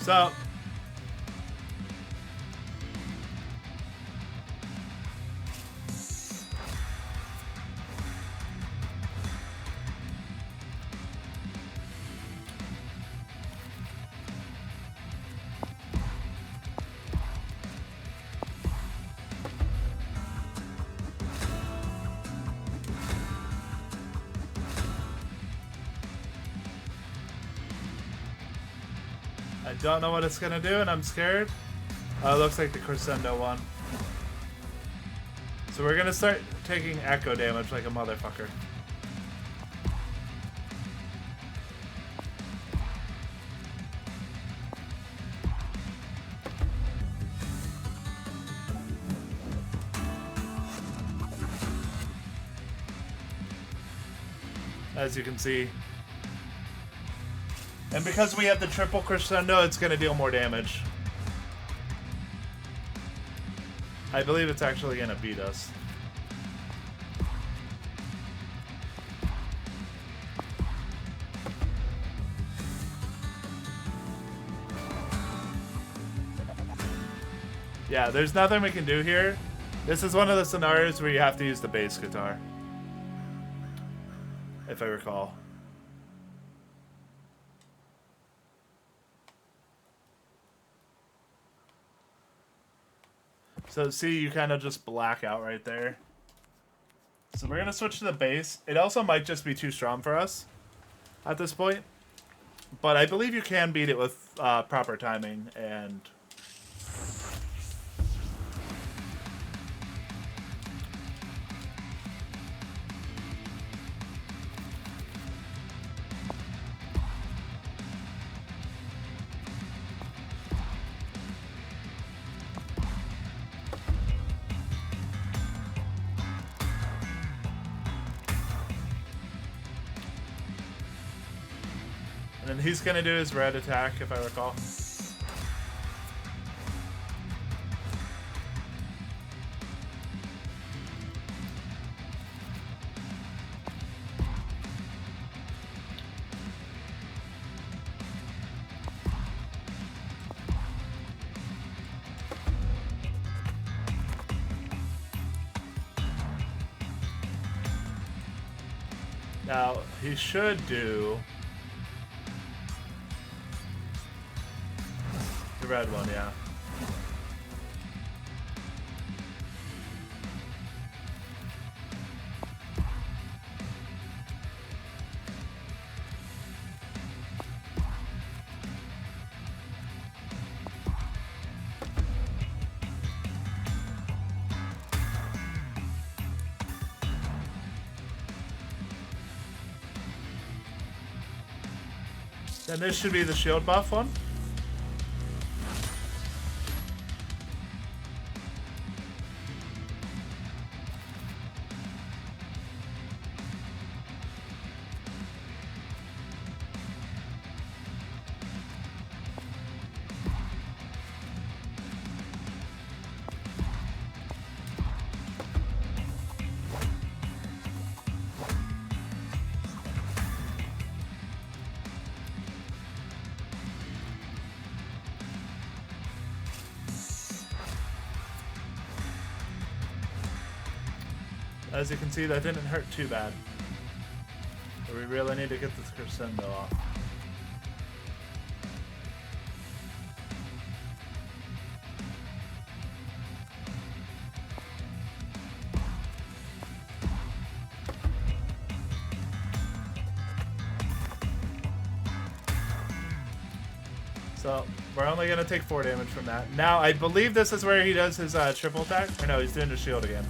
S1: So, I don't know what it's gonna do, and I'm scared. Oh, it looks like the crescendo one. So we're gonna start taking echo damage like a motherfucker. As you can see. And because we have the triple crescendo, it's going to deal more damage. I believe it's actually going to beat us. Yeah, there's nothing we can do here. This is one of the scenarios where you have to use the bass guitar. If I recall. So see, you kind of just black out right there. So we're going to switch to the bass. It also might just be too strong for us at this point. But I believe you can beat it with proper timing and... And then he's going to do his red attack, if I recall. Now, he should do... the red one, yeah. Then this should be the shield buff one. As you can see, that didn't hurt too bad. But we really need to get this crescendo off. So, we're only going to take 4 damage from that. Now, I believe this is where he does his triple attack. Or no, he's doing the shield again.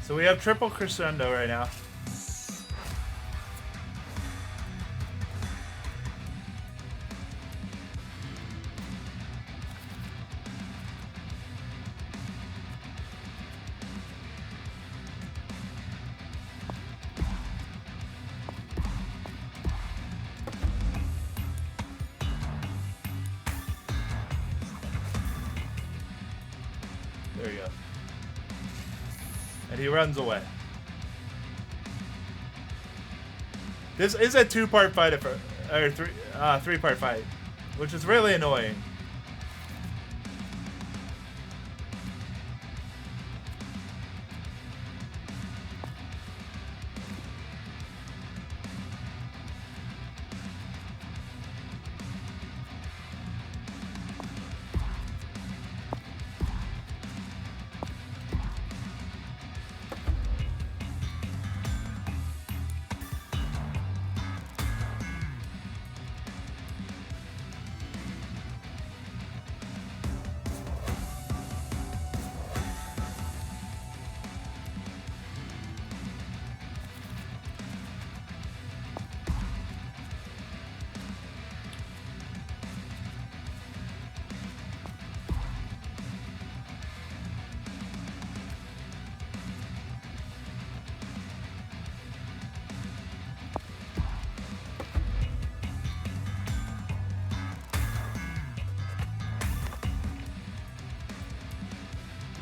S1: So we have triple crescendo right now. There you go. And he runs away. This is a two-part fight, or three-part fight, which is really annoying.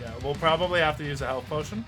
S1: Yeah, we'll probably have to use a health potion.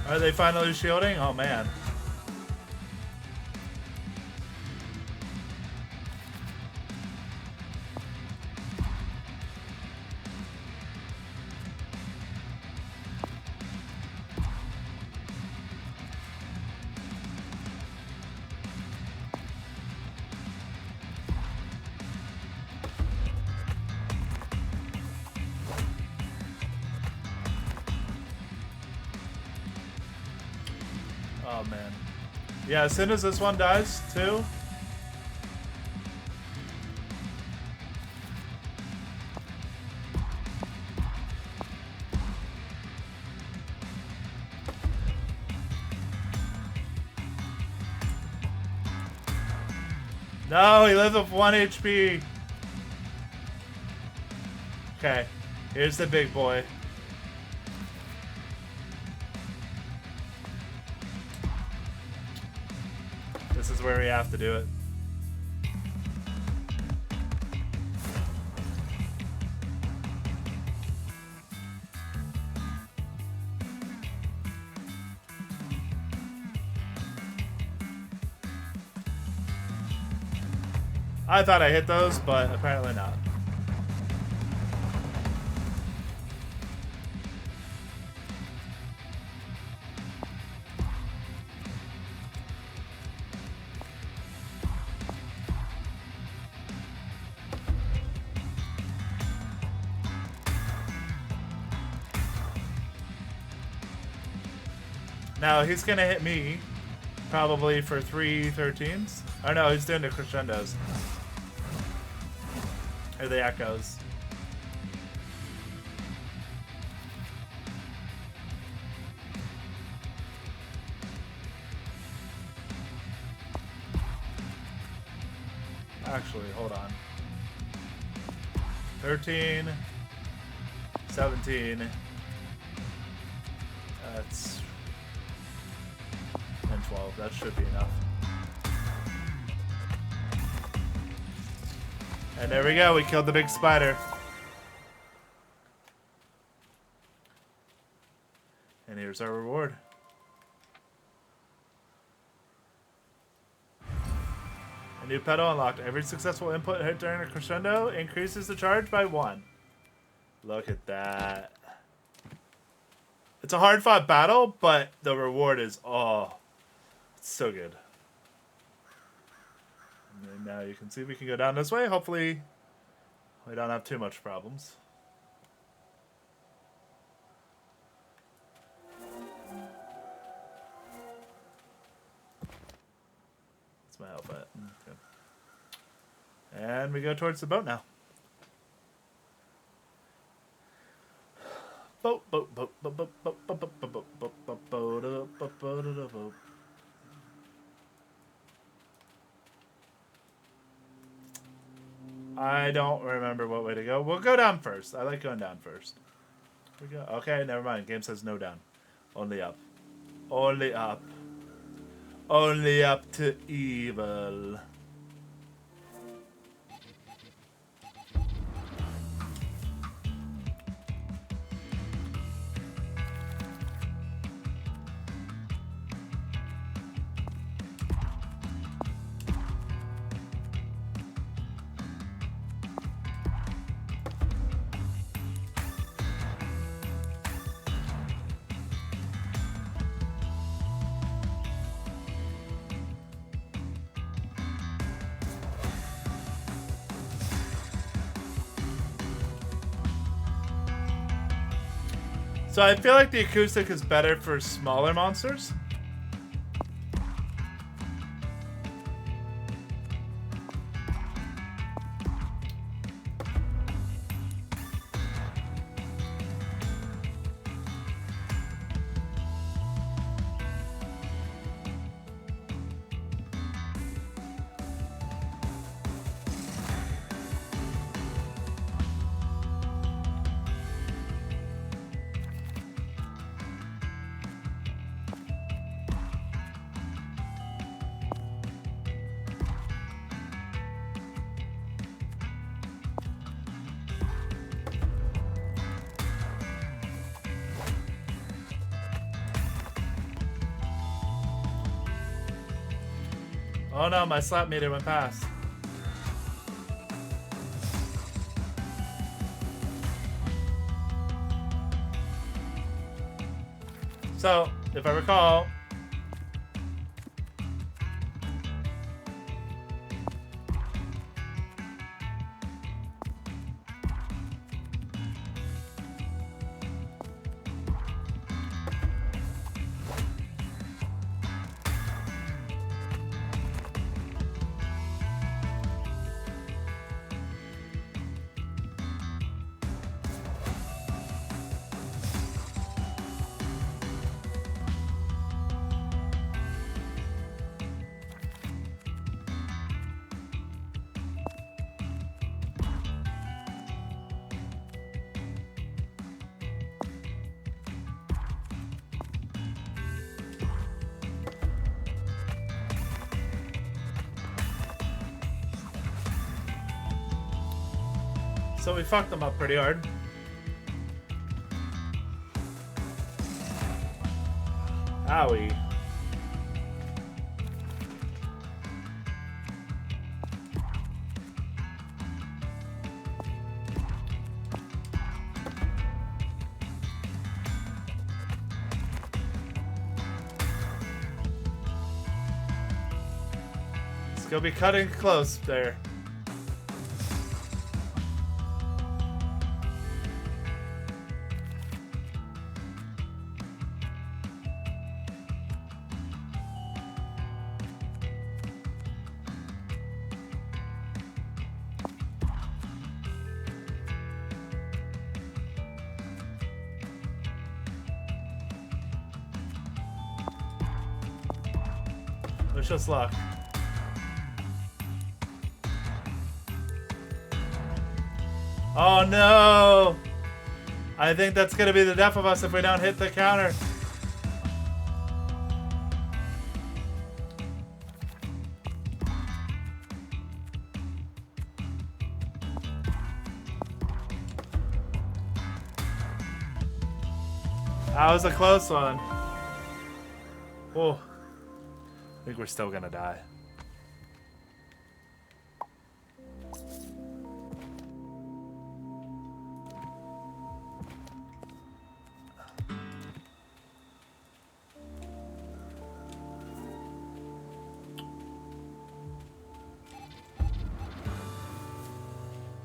S1: Are they finally shielding? Oh man. Oh man. Yeah, as soon as this one dies, too. No, he lives with 1 HP. Okay, here's the big boy. This is where we have to do it. I thought I hit those, but apparently not. Now he's gonna hit me, probably for 3 13s. Oh no, he's doing the crescendos. Or the echoes. Actually, hold on. 13, 17. That's... and 12. That should be enough. And there we go. We killed the big spider. And here's our reward. new pedal unlocked. Every successful input hit during a crescendo increases the charge by 1. Look at that. It's a hard-fought battle, but the reward is, oh, it's so good. And now you can see we can go down this way. Hopefully, we don't have too much problems. That's my outfit. Okay. And we go towards the boat now. Boat. I don't remember what way to go. We'll go down first. I like going down first. We go. Okay, never mind. Game says no down. Only up. Only up. Only up to evil. So I feel like the acoustic is better for smaller monsters. Oh no, my slap meter went past. So, if I recall, so we fucked them up pretty hard. Owie. It's gonna be cutting close there. Wish us luck. Oh no! I think that's gonna be the death of us if we don't hit the counter. That was a close one. Oh. I think we're still gonna die.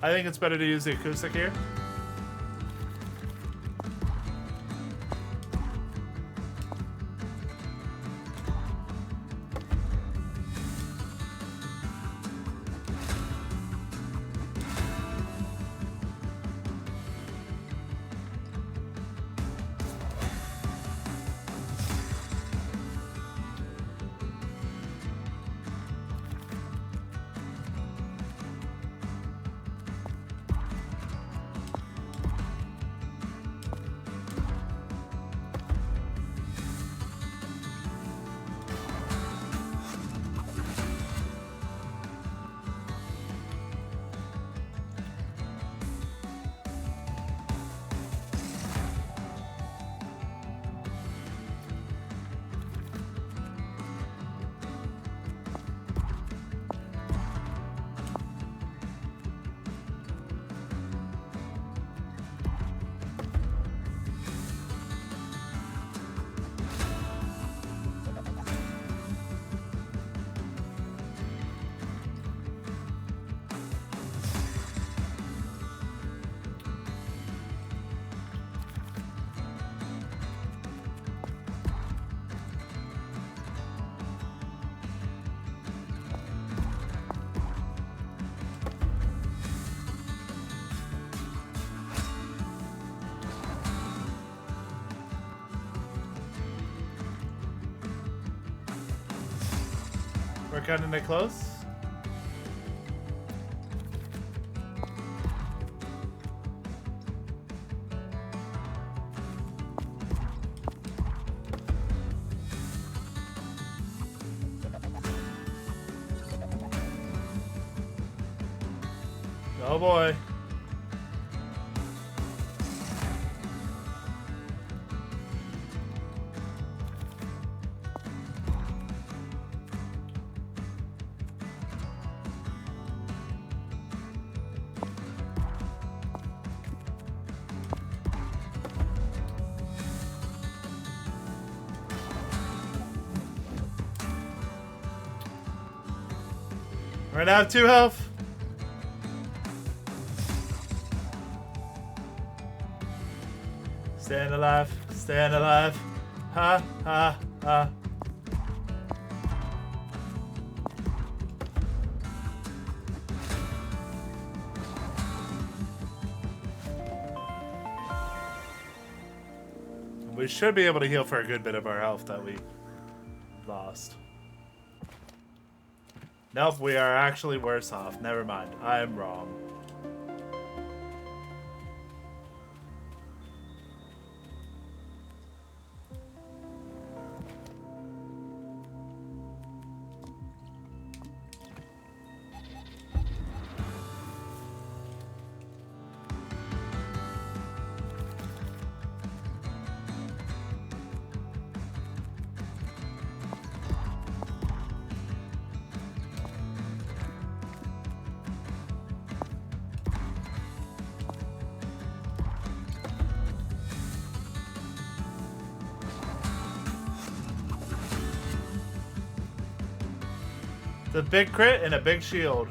S1: I think it's better to use the acoustic here. We're cutting it close. Oh boy. Right now, 2 health. Staying alive, staying alive. Ha, ha, ha. We should be able to heal for a good bit of our health that we lost. Nope, we are actually worse off. Never mind. I am wrong. The big crit and a big shield.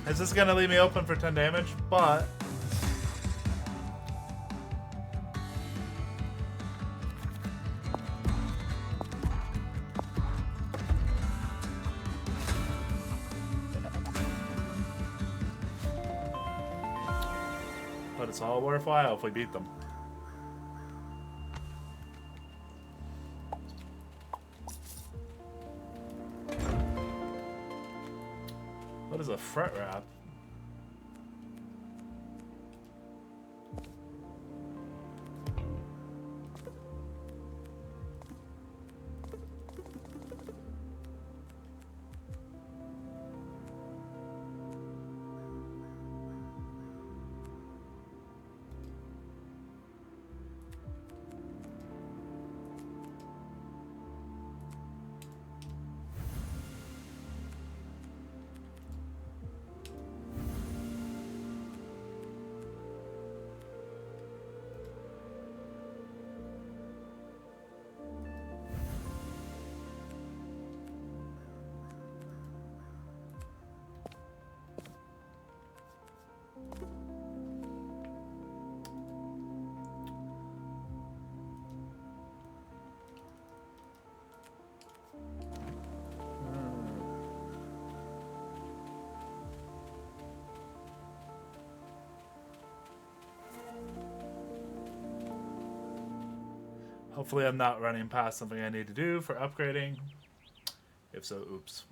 S1: Is this gonna leave me open for 10 damage? But But it's all worthwhile if we beat them. What is a fret wrap? Hopefully I'm not running past something I need to do for upgrading. If so, oops.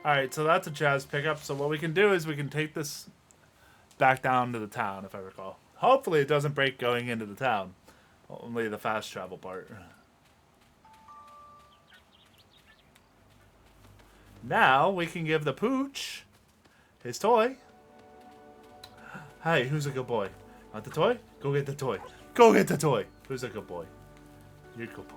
S1: Alright, so that's a jazz pickup. So what we can do is we can take this back down to the town, if I recall. Hopefully it doesn't break going into the town. Only the fast travel part. Now we can give the pooch his toy. Hey, who's a good boy? Want the toy? Go get the toy. Go get the toy. Who's a good boy? You're a good boy.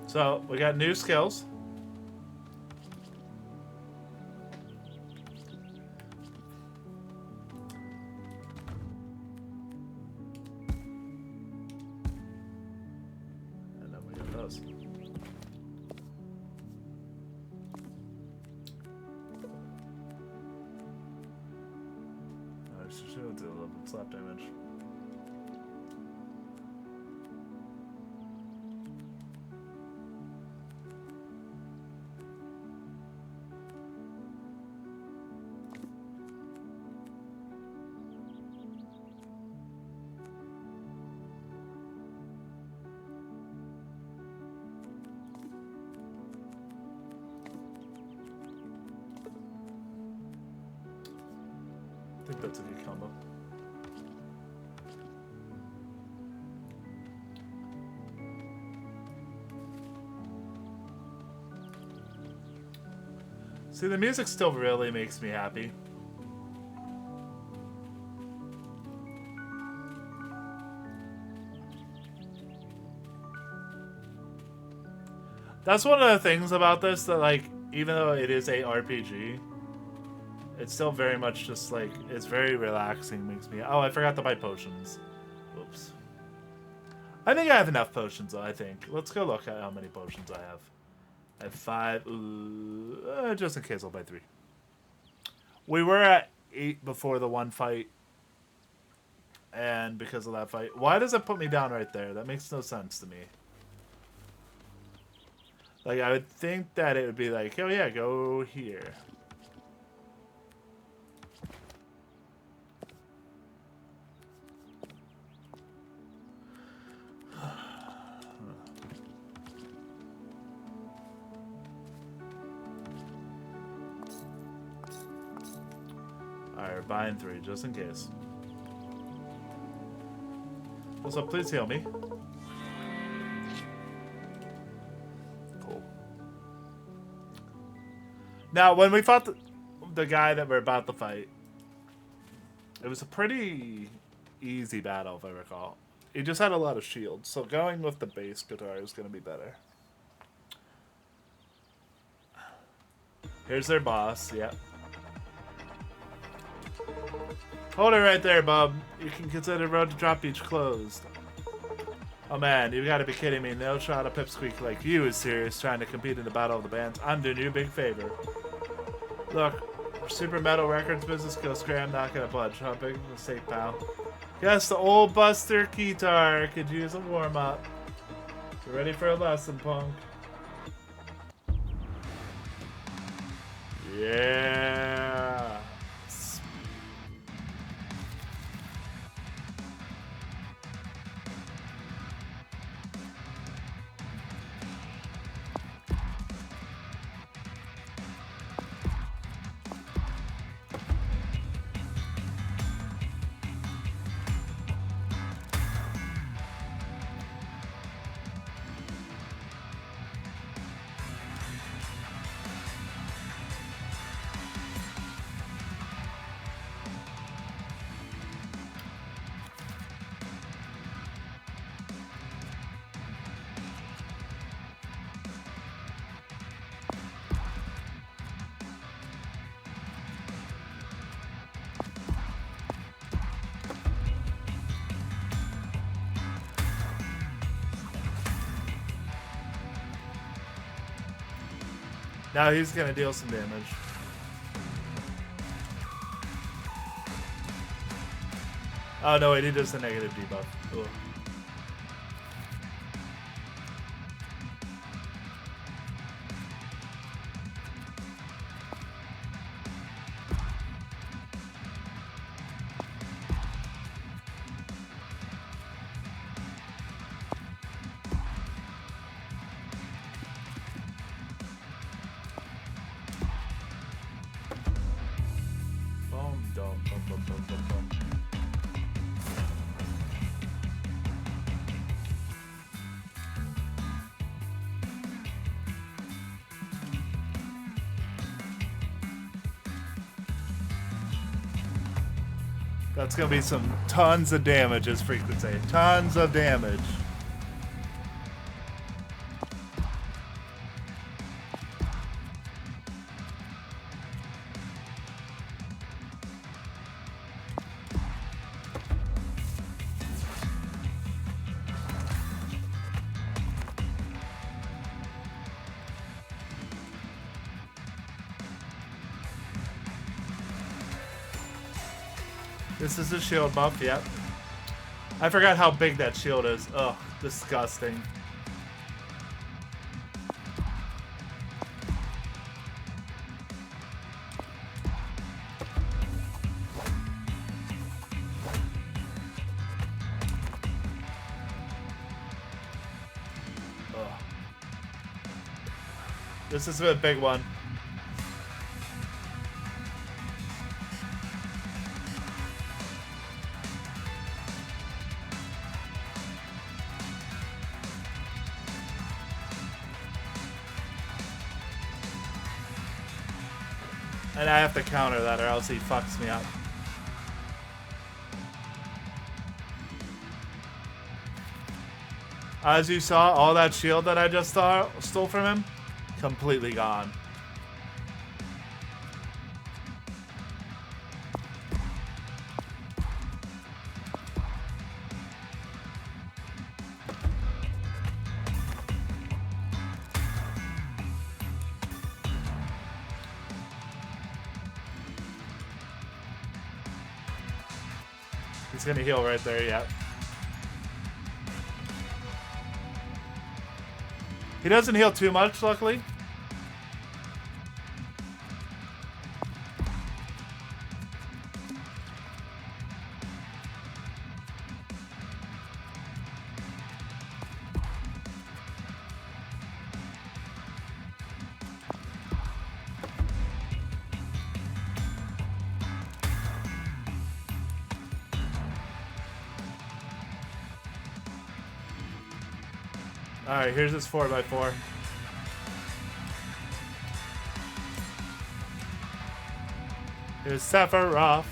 S1: So, we got new skills. And then we got those. I should do a little slap damage. I think that's a good combo. See, the music still really makes me happy. That's one of the things about this that, like, even though it is a RPG, it's still very much just like, it's very relaxing, makes me... Oh, I forgot to buy potions. Oops. I think I have enough potions, though, I think. Let's go look at how many potions I have. I have 5. Ooh, just in case, I'll buy 3. We were at 8 before the one fight. And because of that fight... Why does it put me down right there? That makes no sense to me. Like, I would think that it would be like, oh yeah, go here. Alright, we're buying 3, just in case. Also, please heal me. Cool. Now, when we fought the guy that we're about to fight, it was a pretty easy battle, if I recall. He just had a lot of shields, so going with the bass guitar is going to be better. Here's their boss, yep. Hold it right there, bub. You can consider road to drop beach closed. Oh man, you gotta be kidding me. No shot of pipsqueak like you is serious trying to compete in the battle of the bands. I'm doing you a big favor. Look, Super Metal Records business goes scram, not gonna budge. Huh? Big mistake, pal. Guess the old Buster guitar could use a warm-up. You ready for a lesson, punk? Yeah. Now he's gonna deal some damage. Oh no, wait, he does the negative debuff. Cool. That's gonna be some tons of damage, as Freak would say. Tons of damage. This is a shield buff, yep. I forgot how big that shield is. Ugh, disgusting. Ugh. This is a big one. And I have to counter that or else he fucks me up. As you saw, all that shield that I just stole from him, completely gone. He's gonna heal right there, yeah. He doesn't heal too much, luckily. Alright, here's this 4x4. Here's Sephiroth.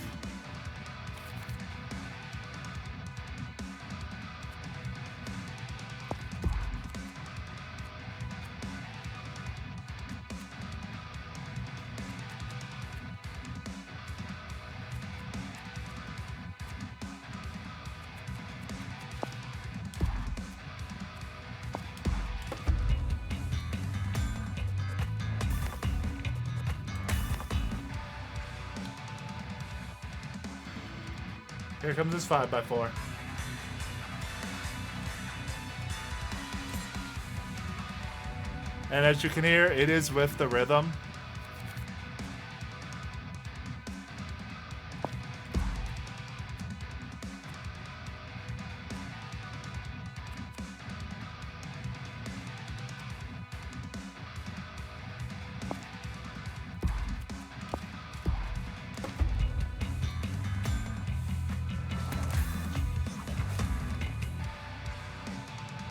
S1: Here comes his 5x4. And as you can hear, it is with the rhythm.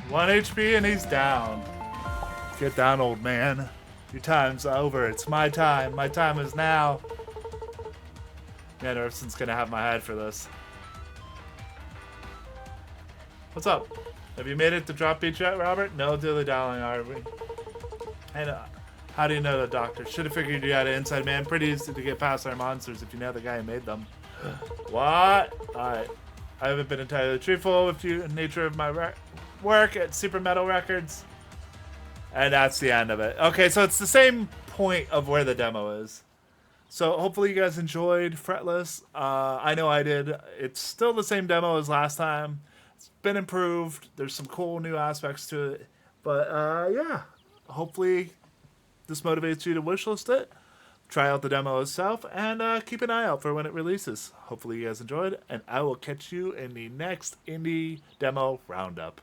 S1: One HP and he's down. Get down, old man. Your time's over. It's my time. My time is now. Man, Riffson's gonna have my head for this. What's up? Have you made it to drop beach yet, Robert? No, dilly-dallying, are we? And how do you know the doctor? Should have figured you had an inside man. Pretty easy to get past our monsters if you know the guy who made them. What? Alright. I haven't been entirely truthful with you in the nature of my work at Super Metal Records. And that's the end of it. Okay, so it's the same point of where the demo is. So hopefully you guys enjoyed Fretless. I know I did. It's still the same demo as last time. It's been improved. There's some cool new aspects to it. But yeah, hopefully this motivates you to wishlist it. Try out the demo itself and keep an eye out for when it releases. Hopefully you guys enjoyed, and I will catch you in the next indie demo roundup.